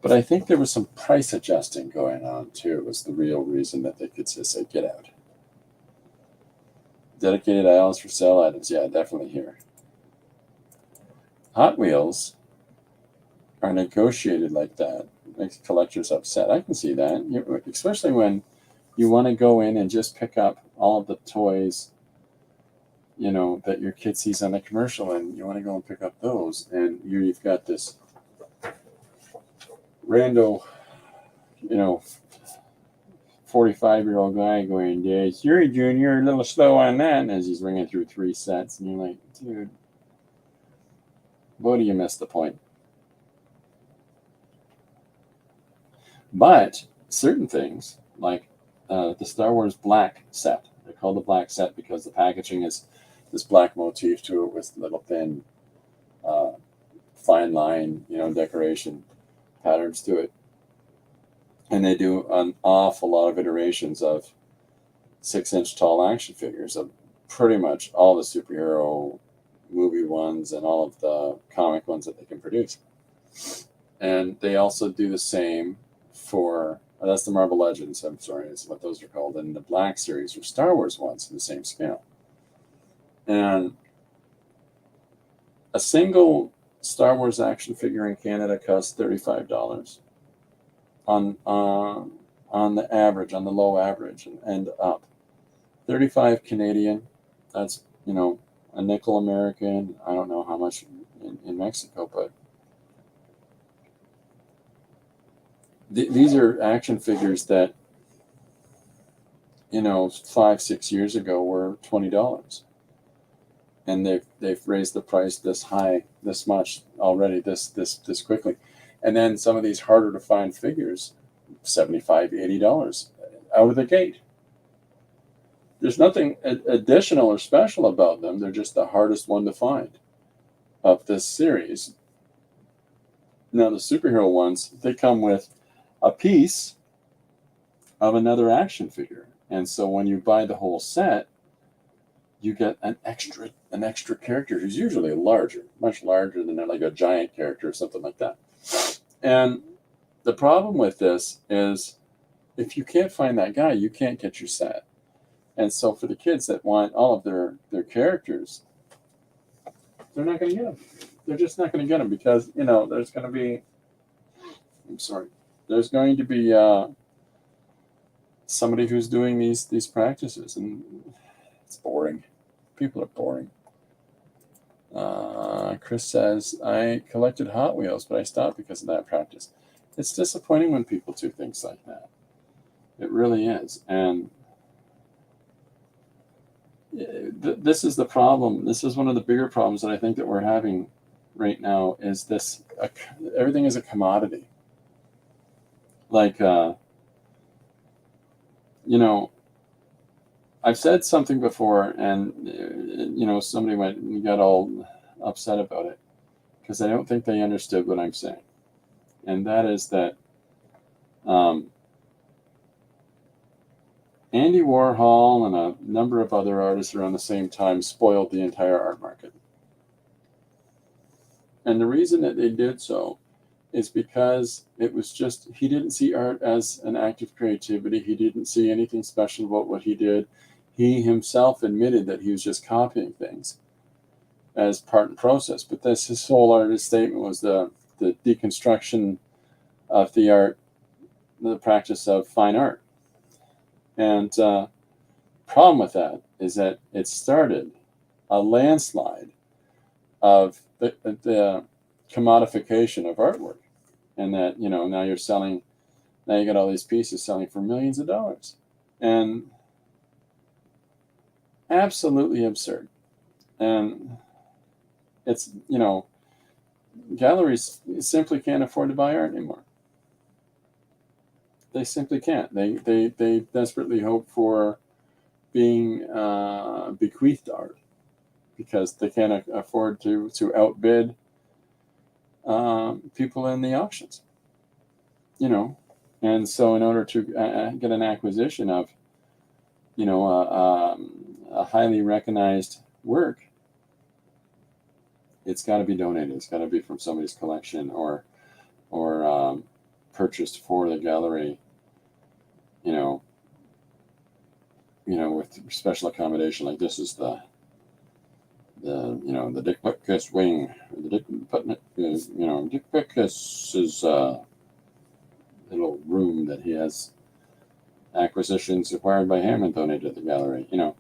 but I think there was some price adjusting going on too. It was the real reason that they could just say, "Get out." Dedicated aisles for sale items. Yeah, definitely here. Hot Wheels are negotiated like that. It makes collectors upset. I can see that, especially when you want to go in and just pick up all of the toys, that your kid sees on the commercial, and you want to go and pick up those, and you've got this rando, 45-year-old guy going, "Yeah, sorry, Junior, you're a little slow on that," and as he's ringing through 3 sets, and you're like, dude, what do you miss the point? But certain things, like the Star Wars black set, they're called the black set because the packaging is this black motif to it with little thin, fine line, decoration patterns to it. And they do an awful lot of iterations of 6-inch tall action figures of pretty much all the superhero movie ones and all of the comic ones that they can produce. And they also do the same for, that's the Marvel Legends, I'm sorry, is what those are called. And the Black Series are Star Wars ones in the same scale. And a single Star Wars action figure in Canada costs $35 on the average, on the low average and up. 35 Canadian, that's, a nickel American. I don't know how much in Mexico, but these are action figures that, 5-6 years ago were $20. And they've raised the price this high, this much already, this quickly. And then some of these harder to find figures, $75, $80 out of the gate. There's nothing additional or special about them. They're just the hardest one to find of this series. Now, the superhero ones, they come with a piece of another action figure. And so when you buy the whole set, you get an extra character who's usually larger, much larger than like a giant character or something like that. And the problem with this is, if you can't find that guy, you can't get your set. And so for the kids that want all of their characters, they're not going to get them. They're just not going to get them because, there's going to be, there's going to be somebody who's doing these practices, and it's boring. People are boring. Chris says, "I collected Hot Wheels, but I stopped because of that practice." It's disappointing when people do things like that. It really is. And this is the problem. This is one of the bigger problems that I think that we're having right now, is this, everything is a commodity. Like, I've said something before, and, somebody got all upset about it because I don't think they understood what I'm saying. And that is that Andy Warhol and a number of other artists around the same time spoiled the entire art market. And the reason that they did so is because it was just, he didn't see art as an act of creativity. He didn't see anything special about what he did. He himself admitted that he was just copying things as part and process. But this, his whole artist statement was the deconstruction of the art, the practice of fine art. And problem with that is that it started a landslide of the commodification of artwork, and that, you know, now you got all these pieces selling for millions of dollars, and absolutely absurd. And it's, you know, galleries simply can't afford to buy art anymore. They simply can't. They desperately hope for being bequeathed art, because they can't afford to outbid people in the auctions, you know. And so in order to get an acquisition of, you know, a highly recognized work, it's got to be donated. It's got to be from somebody's collection, or purchased for the gallery, you know, with special accommodation. Like, this is the Dick Butkus wing, the Dick Butkus's little room that he has acquisitions acquired by him and donated to the gallery. You know,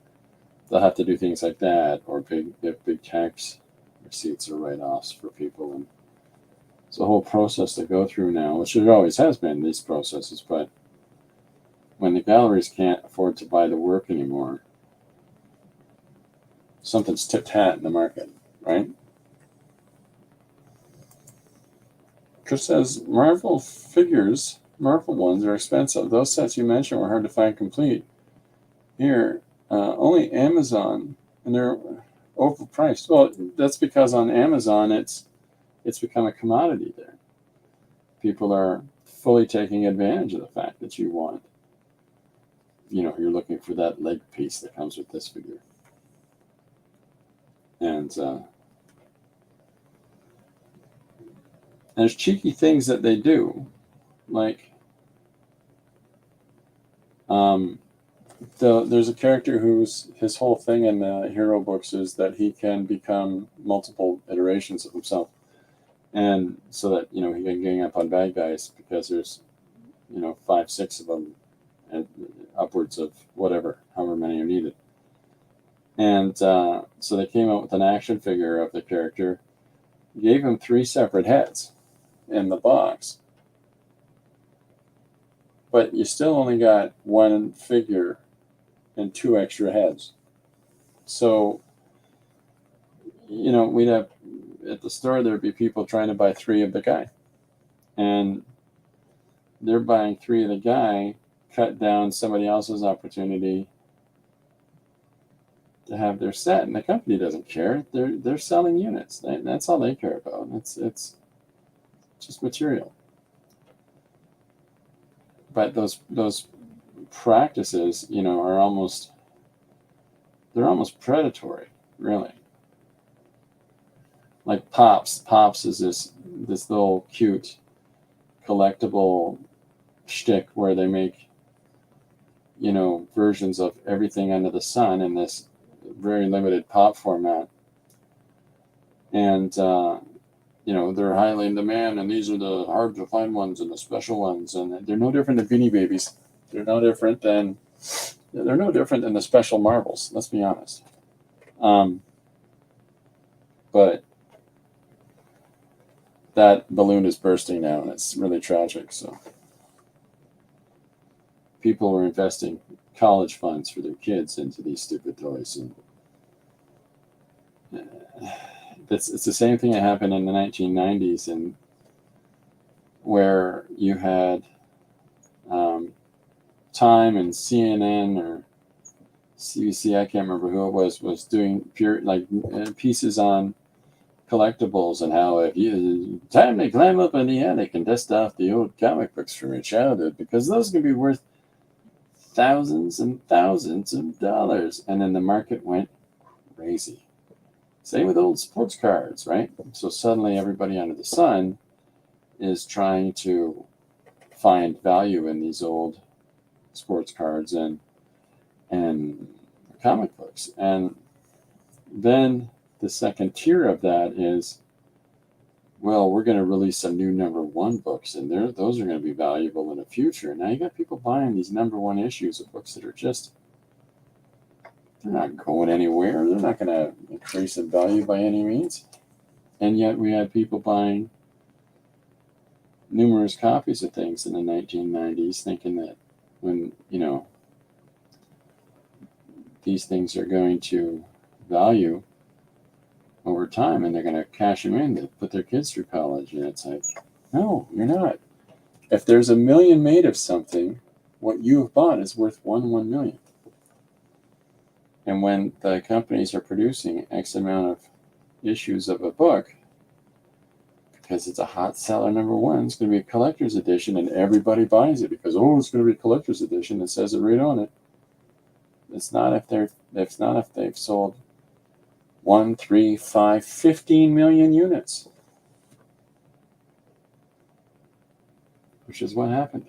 they'll have to do things like that, or big tax receipts or write-offs for people. And it's a whole process to go through now, which it always has been, these processes. But when the galleries can't afford to buy the work anymore, something's tip-hat in the market, right? Chris says, Marvel ones are expensive. Those sets you mentioned were hard to find complete. Here, only Amazon, and they're overpriced. Well, that's because on Amazon, it's become a commodity there. People are fully taking advantage of the fact that you want, you know, you're looking for that leg piece that comes with this figure. And there's cheeky things that they do, like there's a character his whole thing in the hero books is that he can become multiple iterations of himself, and so that, you know, he can gang up on bad guys, because there's, you know, 5-6 of them, and upwards of however many are needed. And so they came out with an action figure of the character, gave him 3 separate heads in the box, but you still only got 1 figure and 2 extra heads. So, you know, we'd have, at the store, there'd be people trying to buy 3 of the guy, and they're buying 3 of the guy, cut down somebody else's opportunity to have their set, and the company doesn't care. They're selling units. That's all they care about. It's just material. But those practices, you know, are almost predatory, really. Like Pops is this little cute collectible shtick where they make, you know, versions of everything under the sun in this very limited pop format, and you know, they're highly in demand, and these are the hard to find ones and the special ones, and they're no different than Beanie Babies. They're no different than the special Marvels. Let's be honest. But that balloon is bursting now, and it's really tragic. So people are investing college funds for their kids into these stupid toys, and it's the same thing that happened in the 1990s, and where you had Time and CNN or CBC, I can't remember who it was doing pieces on collectibles, and how if you time to climb up in the attic and dust off the old comic books from your childhood, because those can be worth thousands and thousands of dollars. And then the market went crazy. Same with old sports cards, right? So suddenly everybody under the sun is trying to find value in these old sports cards and comic books. And then the second tier of that is, well, we're going to release some new #1 books, and those are going to be valuable in the future. Now you got people buying these #1 issues of books that are just, they're not going anywhere. They're not going to increase in value by any means. And yet we had people buying numerous copies of things in the 1990s, thinking that when, these things are going to value over time and they're going to cash them in to put their kids through college. And it's like, no, you're not. If there's 1 million made of something, what you have bought is worth 1 million. And when the companies are producing X amount of issues of a book, because it's a hot seller #1, it's going to be a collector's edition, and everybody buys it because, oh, it's going to be a collector's edition. It says it right on it. It's not if they've sold 1, 3, 5, 15 million units, which is what happened.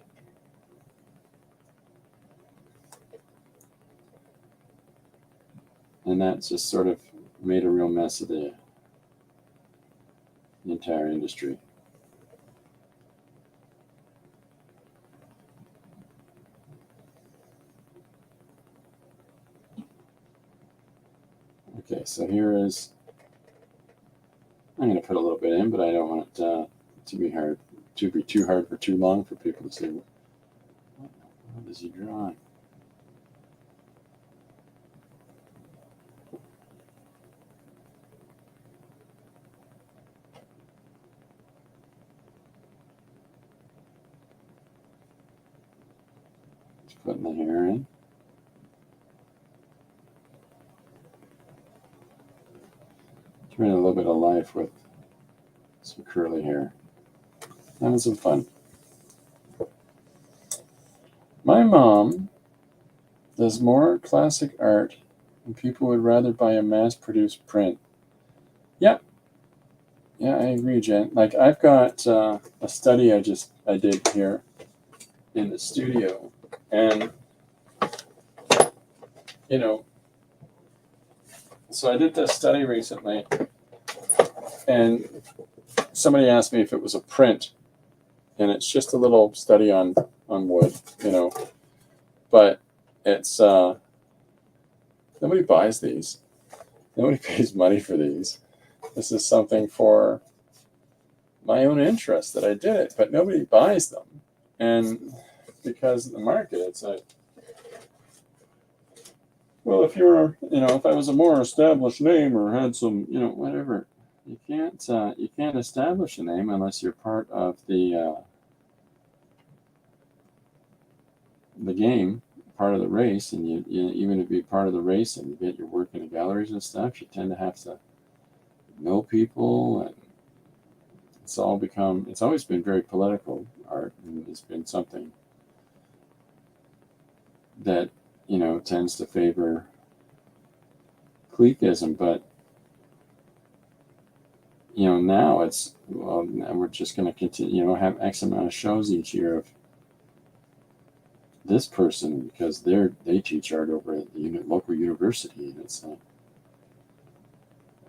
And that just sort of made a real mess of the entire industry. Okay, so here is, I'm going to put a little bit in, but I don't want it to be too hard for too long for people to say, what is he drawing? Just putting the hair in. Bring a little bit of life with some curly hair. Having some fun. My mom does more classic art and people would rather buy a mass-produced print. Yeah, I agree, Jen. Like I've got a study I did here in the studio, and so I did this study recently, and somebody asked me if it was a print, and it's just a little study on wood, but it's nobody buys these. Nobody pays money for these. This is something for my own interest that I did it, but nobody buys them. And because of the market, it's like, well, if if I was a more established name or had some, whatever, you can't establish a name unless you're part of the game, part of the race, and you even to be part of the race and you get your work in the galleries and stuff, you tend to have to know people, and it's always been very political art, and it's been something that tends to favor cliquism, but now it's, well, we're just going to continue, have X amount of shows each year of this person because they teach art over at the local university, and it's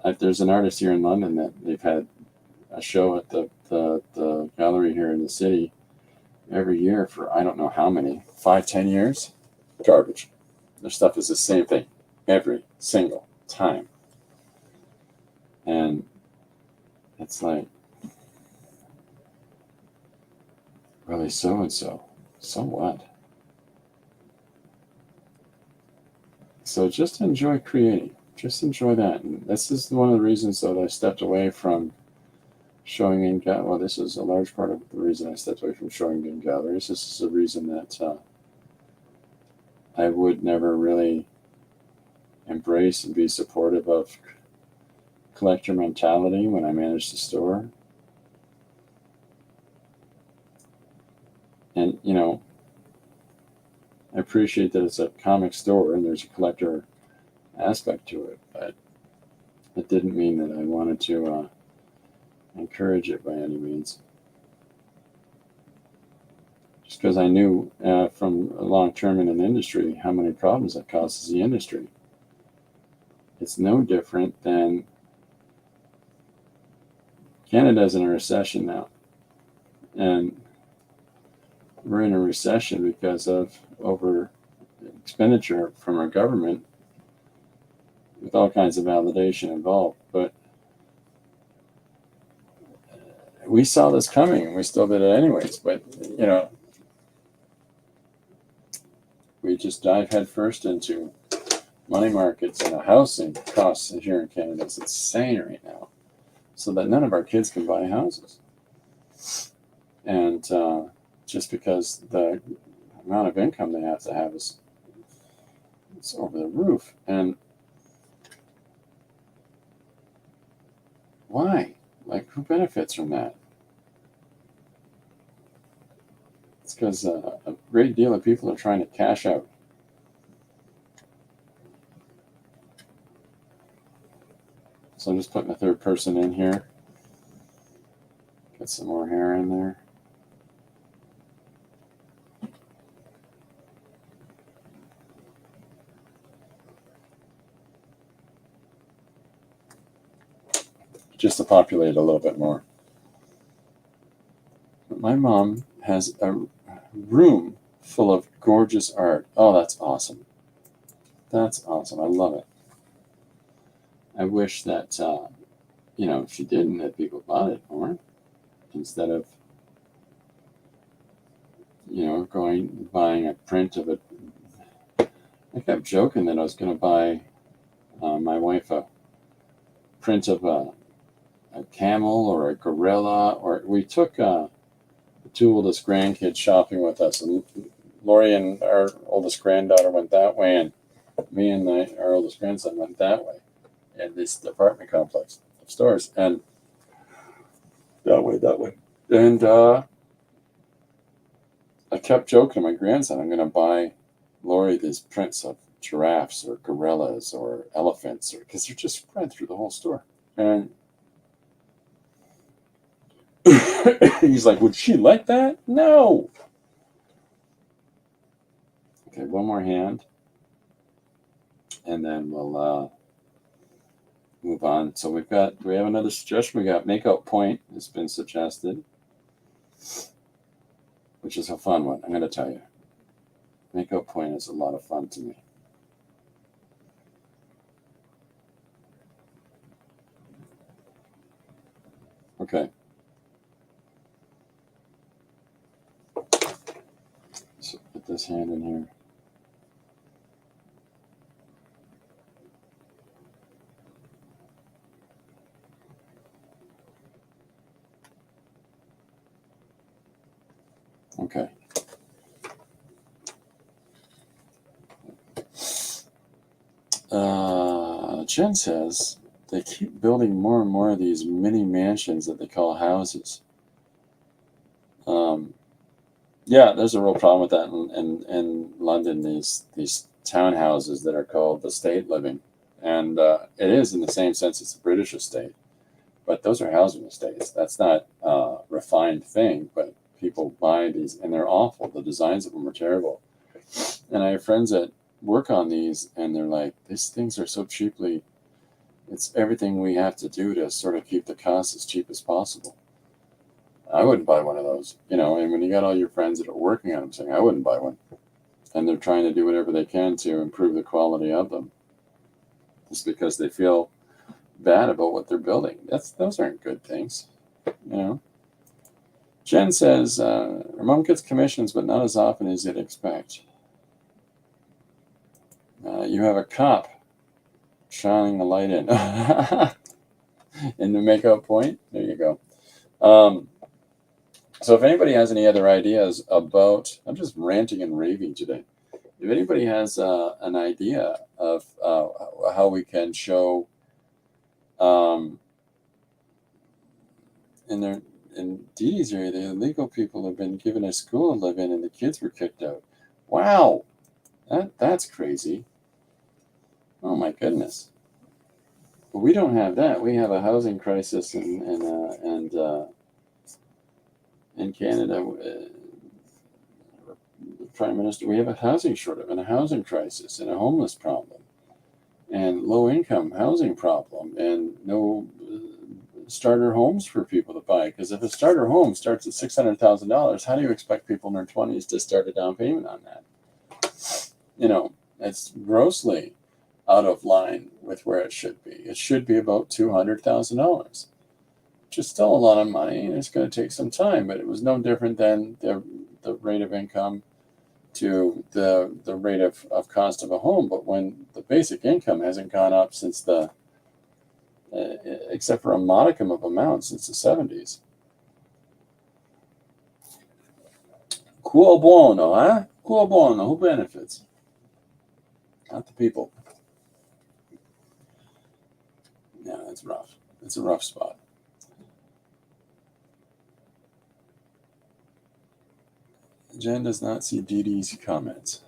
like, there's an artist here in London that they've had a show at the gallery here in the city every year for I don't know how many, 5-10 years. Garbage. Their stuff is the same thing every single time, and it's like, really, so and so what? So just enjoy creating. Just enjoy that. And this is one of the reasons that I stepped away from showing in galleries. Well, this is a large part of the reason I stepped away from showing in galleries. This is a reason that I would never really embrace and be supportive of collector mentality when I managed the store. And I appreciate that it's a comic store and there's a collector aspect to it, but it didn't mean that I wanted to encourage it by any means. Just because I knew from a long term in an industry how many problems that causes the industry. It's no different than Canada's in a recession now. And we're in a recession because of over expenditure from our government with all kinds of validation involved. But we saw this coming and we still did it anyways. But, you know, we just dive headfirst into money markets and housing costs here in Canada. It's insane right now. So that none of our kids can buy houses. And just because the amount of income they have to have is it's over the roof. And why? Like, who benefits from that? It's because a great deal of people are trying to cash out. So I'm just putting a third person in here. Get some more hair in there. Just to populate a little bit more. My mom has a room full of gorgeous art. Oh, that's awesome. That's awesome. I love it. I wish that, you know, she didn't, that people bought it more instead of, you know, buying a print of it. I kept joking that I was going to buy my wife a print of a camel or a gorilla, or we took the two oldest grandkids shopping with us, and Lori and our oldest granddaughter went that way, and me and our oldest grandson went that way in this apartment complex of stores, and that way. And I kept joking to my grandson, I'm going to buy Lori these prints of giraffes or gorillas or elephants, because they're just spread through the whole store. And he's like, would she like that? No. Okay, one more hand. And then we'll move on. So do we have another suggestion? We got Makeout Point has been suggested, which is a fun one, I'm going to tell you. Makeout Point is a lot of fun to me. Okay. So put this hand in here. Okay. Jen says they keep building more and more of these mini mansions that they call houses. Yeah, there's a real problem with that in London. These townhouses that are called estate living, and it is in the same sense it's a British estate, but those are housing estates. That's not a refined thing, but people buy these and they're awful. The designs of them are terrible, and I have friends that work on these, and they're like, these things are so cheaply. It's everything we have to do to sort of keep the costs as cheap as possible. I wouldn't buy one of those, you know, and when you got all your friends that are working on them saying, I wouldn't buy one. And they're trying to do whatever they can to improve the quality of them. Just because they feel bad about what they're building. Those aren't good things, you know. Jen says, her mom gets commissions, but not as often as you'd expect. You have a cop shining the light in. In the Makeout Point. There you go. So if anybody has any other ideas about, I'm just ranting and raving today. If anybody has an idea of how we can show in Dee Dee's area, the illegal people have been given a school to live in and the kids were kicked out. Wow. That's crazy. Oh my goodness. But we don't have that. We have a housing crisis in Canada. Prime Minister, we have a housing shortage and a housing crisis and a homeless problem and low income housing problem and no starter homes for people to buy. Because if a starter home starts at $600,000, how do you expect people in their 20s to start a down payment on that? It's grossly out of line with where it should be. It should be about $200,000, which is still a lot of money, and it's going to take some time. But it was no different than the rate of income to the rate of cost of a home. But when the basic income hasn't gone up since except for a modicum of amount since the 70s. Quo bono, huh? Quo bono, who benefits? Not the people. Yeah, that's rough. It's a rough spot. Jen does not see Dee Dee's comments.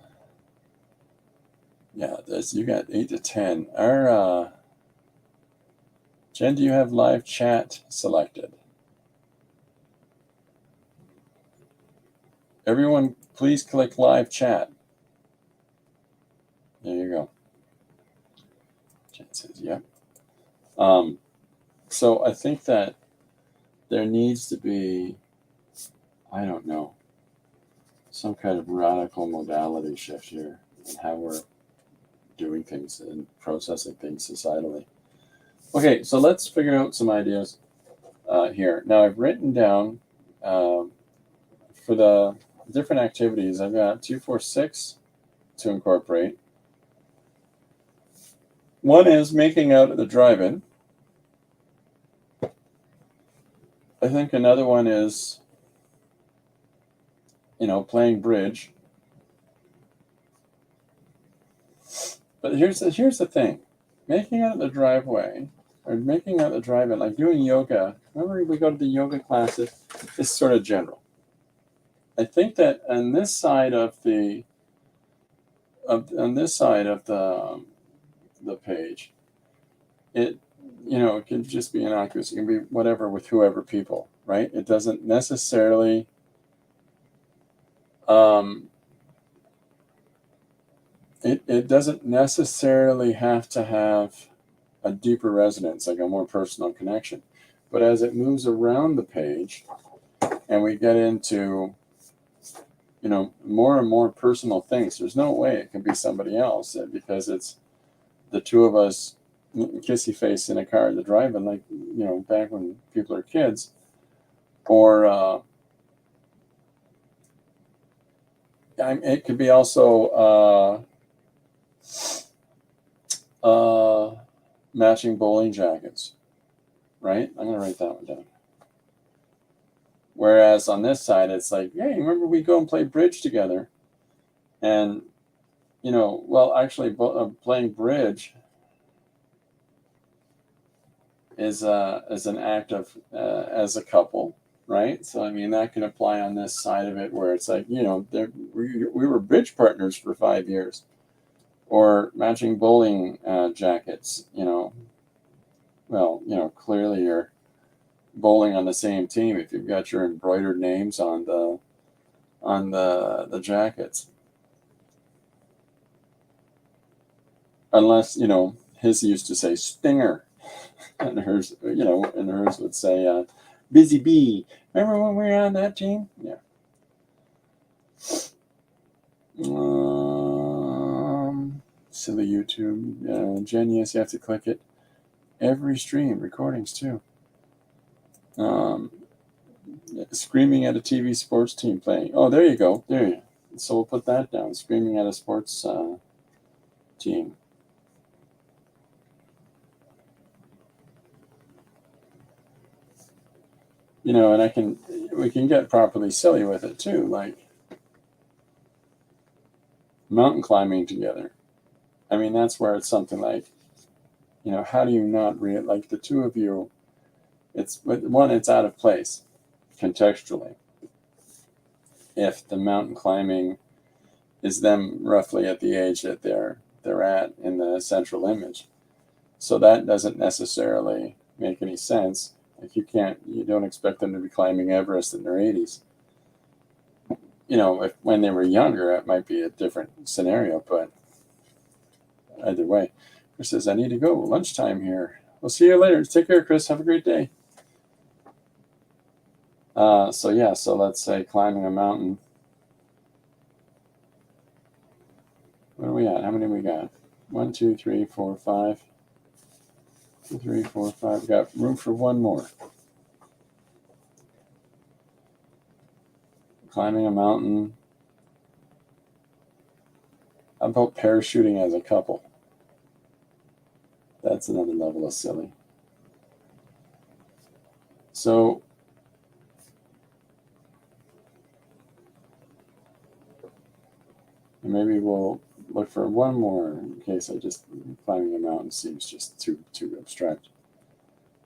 Yeah, you got 8 to 10. Jen, do you have live chat selected? Everyone, please click live chat. There you go. Jen says, yep. So I think that there needs to be, I don't know, some kind of radical modality shift here in how we're doing things and processing things societally. Okay, so let's figure out some ideas here. Now I've written down for the different activities, I've got 2, 4, 6 to incorporate. One is making out at the drive-in. I think another one is, playing bridge. But here's the thing. Making out at the driveway, or making out the drive-in, like doing yoga. Remember we go to the yoga classes? It's sort of general. I think that on this side of the page, it can just be innocuous. It can be whatever with whoever people, right? It doesn't necessarily it doesn't necessarily have to have a deeper resonance, like a more personal connection. But as it moves around the page and we get into more and more personal things, there's no way it can be somebody else because it's the two of us kissy face in a car at the drive-in, like back when people are kids, or it could be also matching bowling jackets, right? I'm gonna write that one down. Whereas on this side, it's like, hey, remember we go and play bridge together, and actually, playing bridge is an act of as a couple, right? So I mean that can apply on this side of it, where it's like we were bridge partners for 5 years, or matching bowling jackets. Clearly you're bowling on the same team if you've got your embroidered names on the jackets. Unless his used to say Stinger, and hers would say Busy Bee. Remember when we were on that team? Yeah. Silly YouTube. Jen, yes, you have to click it. Every stream, recordings too. Screaming at a TV sports team playing. Oh, there you go. There you go. So we'll put that down. Screaming at a sports team. And we can get properly silly with it too, like mountain climbing together. I mean, that's where it's something like, how do you not like the two of you? It's out of place contextually. If the mountain climbing is them roughly at the age that they're at in the central image. So that doesn't necessarily make any sense. Like you don't expect them to be climbing Everest in their 80s. If when they were younger, it might be a different scenario, but either way. Chris says, I need to go. Lunchtime here. We'll see you later. Take care, Chris. Have a great day. So let's say climbing a mountain. What are we at? How many we got? 1, 2, 3, 4, 5. 2, 3, 4, 5. We got room for one more. Climbing a mountain. How about parachuting as a couple? That's another level of silly. So maybe we'll look for one more in case climbing a mountain seems just too abstract.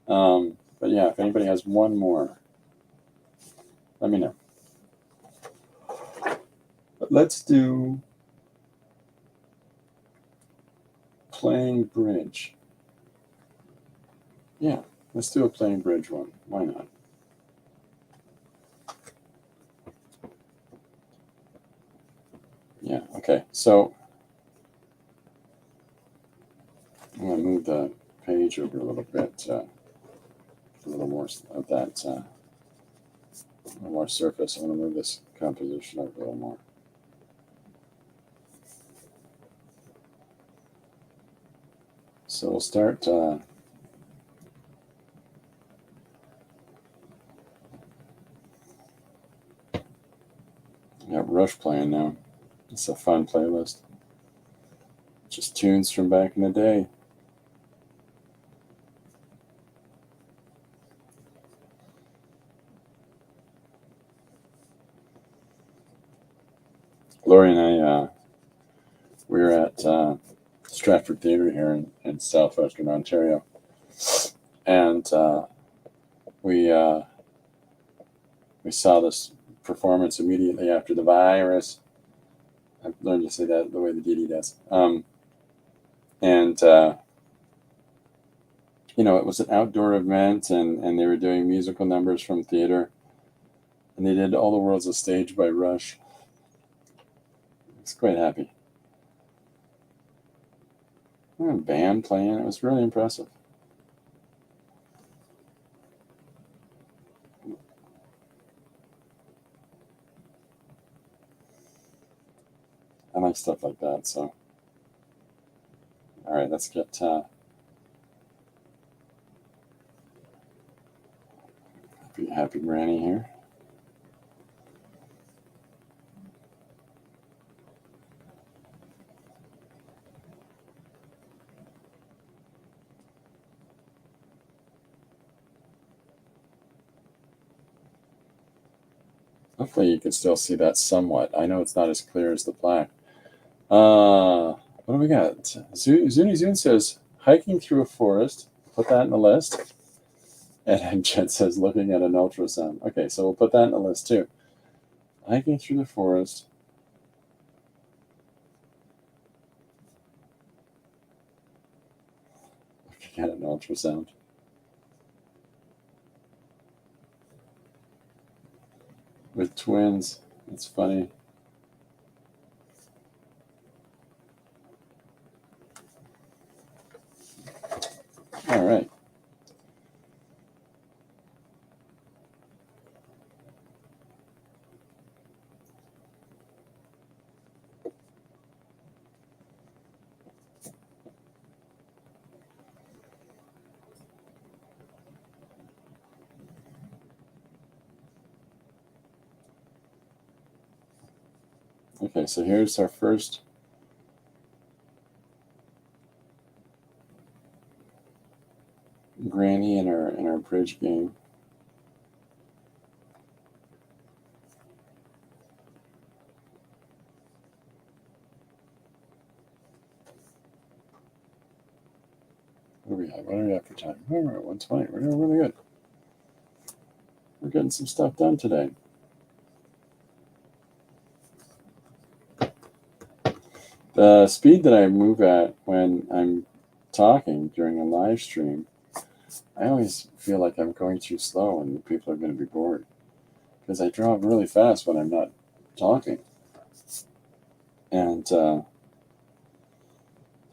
But yeah, if anybody has one more, let me know. But let's do playing bridge. Yeah, let's do a playing bridge one. Why not? Yeah, okay. So I'm going to move the page over a little bit, a little more of that, a little more surface. I'm going to move this composition over a little more. So we'll start got Rush playing now. It's a fun playlist. Just tunes from back in the day. Lori and I, we were at Stratford Theatre here in southwestern Ontario, and we saw this performance immediately after the virus. I've learned to say that the way the DD does. It was an outdoor event, and they were doing musical numbers from theater, and they did All the World's a Stage by Rush. I was quite happy. A band playing. It was really impressive. I like stuff like that. So, all right, let's get happy Granny here. Hopefully you can still see that somewhat. I know it's not as clear as the black. What do we got? Zuni Zune says, hiking through a forest. Put that in the list. And Jen says, looking at an ultrasound. Okay, so we'll put that in the list too. Hiking through the forest. Looking at an ultrasound. With twins. It's funny. All right. Okay, so here's our first granny in our bridge game. What are we at for time? Oh, we're at 1:20. We're doing really good. We're getting some stuff done today. The speed that I move at when I'm talking during a live stream, I always feel like I'm going too slow and people are going to be bored because I draw really fast when I'm not talking. And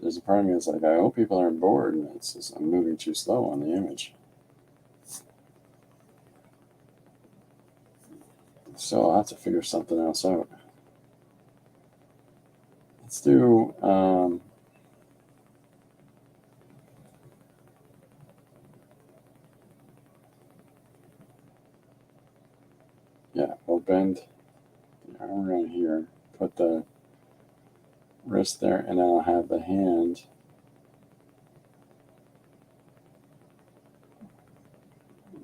there's a part of me that's like, I hope people aren't bored, and it's just, I'm moving too slow on the image. So I'll have to figure something else out. Let's do yeah, we'll bend the arm around here, put the wrist there, and then I'll have the hand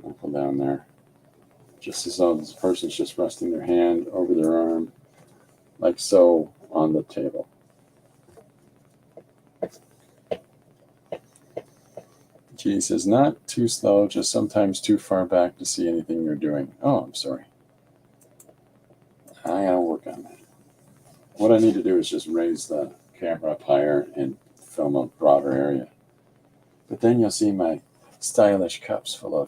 knuckle down there. Just as though this person's just resting their hand over their arm, like so, on the table. G says, not too slow, just sometimes too far back to see anything you're doing. Oh, I'm sorry. I gotta work on that. What I need to do is just raise the camera up higher and film a broader area. But then you'll see my stylish cups full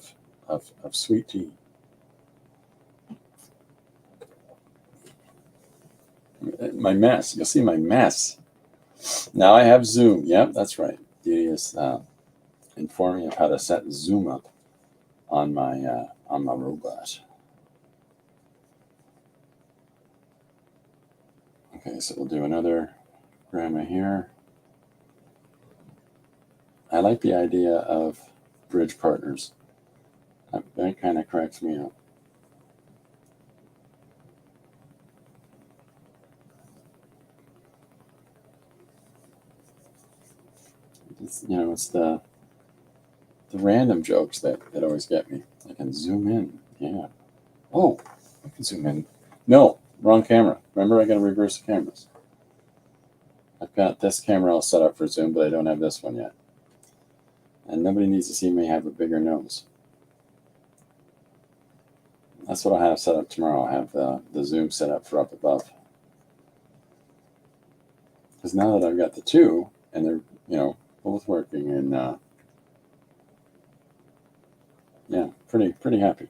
of sweet tea. My mess. You'll see my mess. Now I have Zoom. Yep, that's right. Dee is informing me of how to set Zoom up on my robot. Okay, so we'll do another grandma here. I like the idea of bridge partners. That kind of cracks me up. It's the random jokes that always get me. I can zoom in. Yeah. Oh, I can zoom in. No, wrong camera. Remember, I got to reverse the cameras. I've got this camera all set up for Zoom, but I don't have this one yet. And nobody needs to see me have a bigger nose. That's what I'll have set up tomorrow. I'll have the Zoom set up for up above. Because now that I've got the two, and they're, both working, and yeah, pretty happy.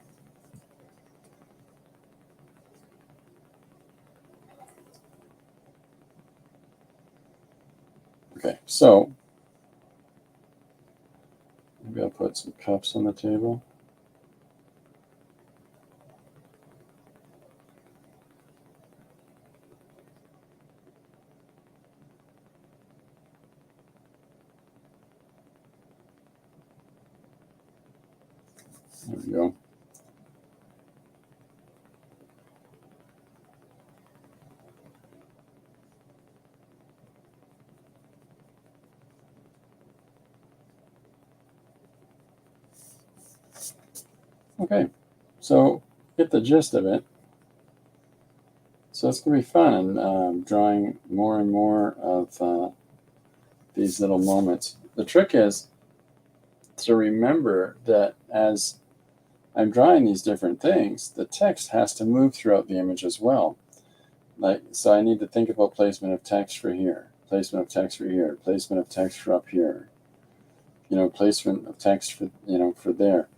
Okay, so maybe I'll put some cups on the table. There we go. Okay, so get the gist of it. So it's going to be fun, and drawing more and more of these little moments. The trick is to remember that as I'm drawing these different things, the text has to move throughout the image as well. So I need to think about placement of text for here, placement of text for here, placement of text for up here, placement of text for there,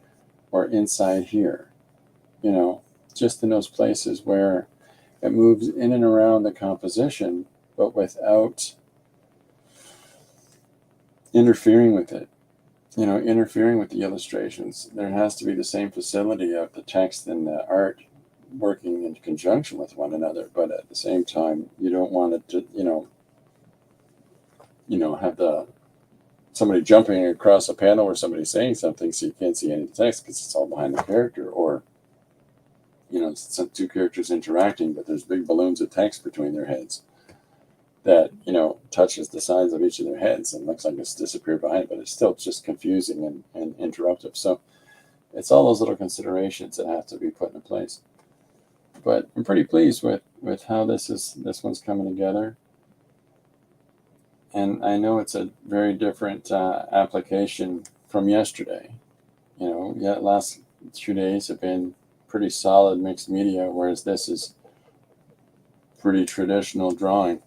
or inside here, just in those places where it moves in and around the composition, but without interfering with it, interfering with the illustrations. There has to be the same facility of the text and the art working in conjunction with one another, but at the same time, you don't want it to, have somebody jumping across a panel or somebody saying something so you can't see any text because it's all behind the character, or some two characters interacting, but there's big balloons of text between their heads that touches the sides of each of their heads and looks like it's disappeared behind, but it's still just confusing and interruptive. So it's all those little considerations that have to be put in place. But I'm pretty pleased with how this one's coming together. And I know it's a very different application from yesterday. Last 2 days have been pretty solid mixed media, whereas this is pretty traditional drawing.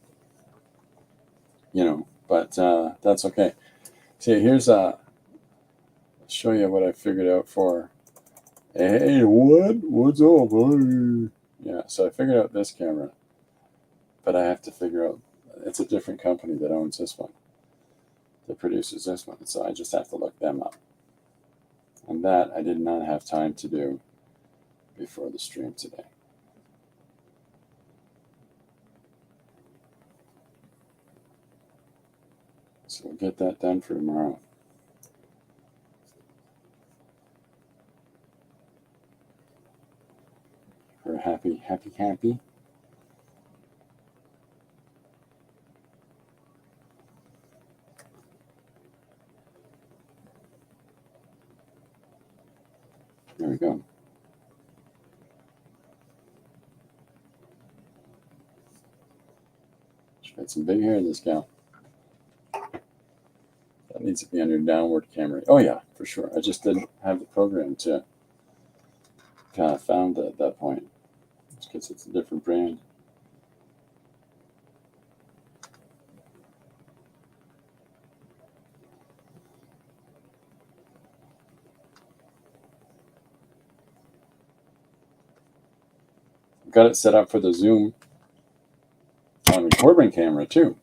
but that's okay. See, here's show you what I figured out for. Hey, what's up? Hey? Yeah, so I figured out this camera, but I have to figure out it's a different company that owns this one, that produces this one. So I just have to look them up. And that I did not have time to do before the stream today. So we'll get that done for tomorrow. We're happy. There we go. She's got some big hair, this gal. That needs to be under downward camera. Oh yeah, for sure. I just didn't have the program to kind of found at that point. It's because it's a different brand. Got it set up for the zoom on recording camera too,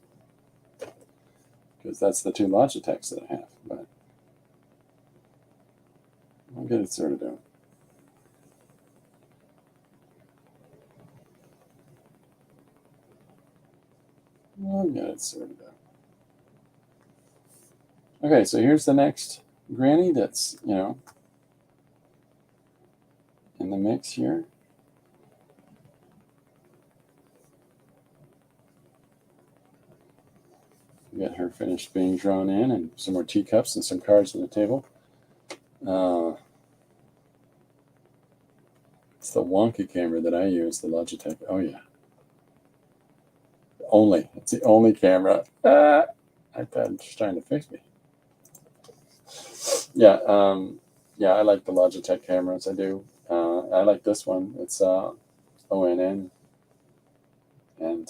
because that's the two Logitechs that I have. But I'll get it sorted out. I'll get it sorted out. Okay, so here's the next granny that's, in the mix here. Get her finished being drawn in, and some more teacups and some cards on the table. It's the wonky camera that I use, the Logitech. Oh yeah. It's the only camera. iPad's trying to fix me. Yeah, I like the Logitech cameras. I do. I like this one. It's ONN, and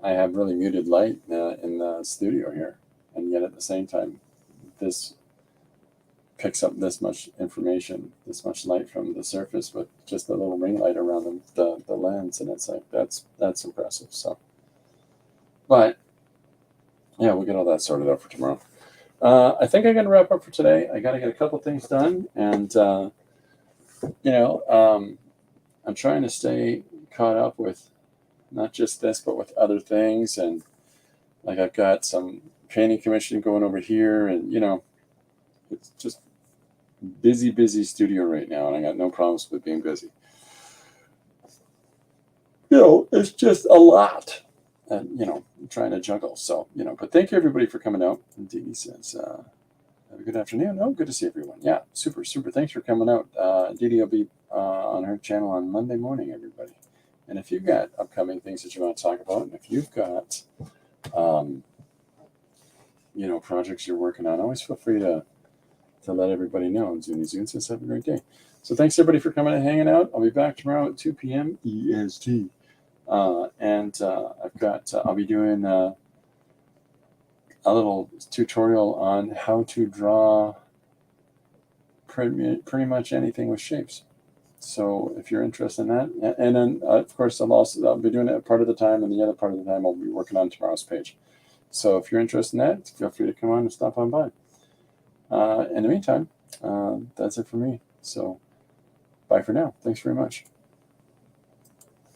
I have really muted light in the studio here, and yet at the same time, this picks up this much information, this much light from the surface with just a little ring light around the lens, and it's like that's impressive. So, but yeah, we'll get all that sorted out for tomorrow. I think I'm going to wrap up for today. I got to get a couple things done, and I'm trying to stay caught up with not just this, but with other things. And like I've got some painting commission going over here, and it's just busy studio right now, and I got no problems with being busy. It's just a lot, and I'm trying to juggle. So but thank you everybody for coming out. And Dee Dee says, have a good afternoon. Oh, good to see everyone. Yeah, super. Thanks for coming out. Dee Dee will be on her channel on Monday morning, everybody. And if you've got upcoming things that you want to talk about, and if you've got, projects you're working on, always feel free to let everybody know. And Zuni says, have a great day. So thanks everybody for coming and hanging out. I'll be back tomorrow at 2 p.m. EST. I'll be doing a little tutorial on how to draw pretty much anything with shapes. So if you're interested in that, and then of course I'll be doing it part of the time, and the other part of the time I'll be working on tomorrow's page. So if you're interested in that, feel free to come on and stop on by. In the meantime, that's it for me. So bye for now. Thanks very much.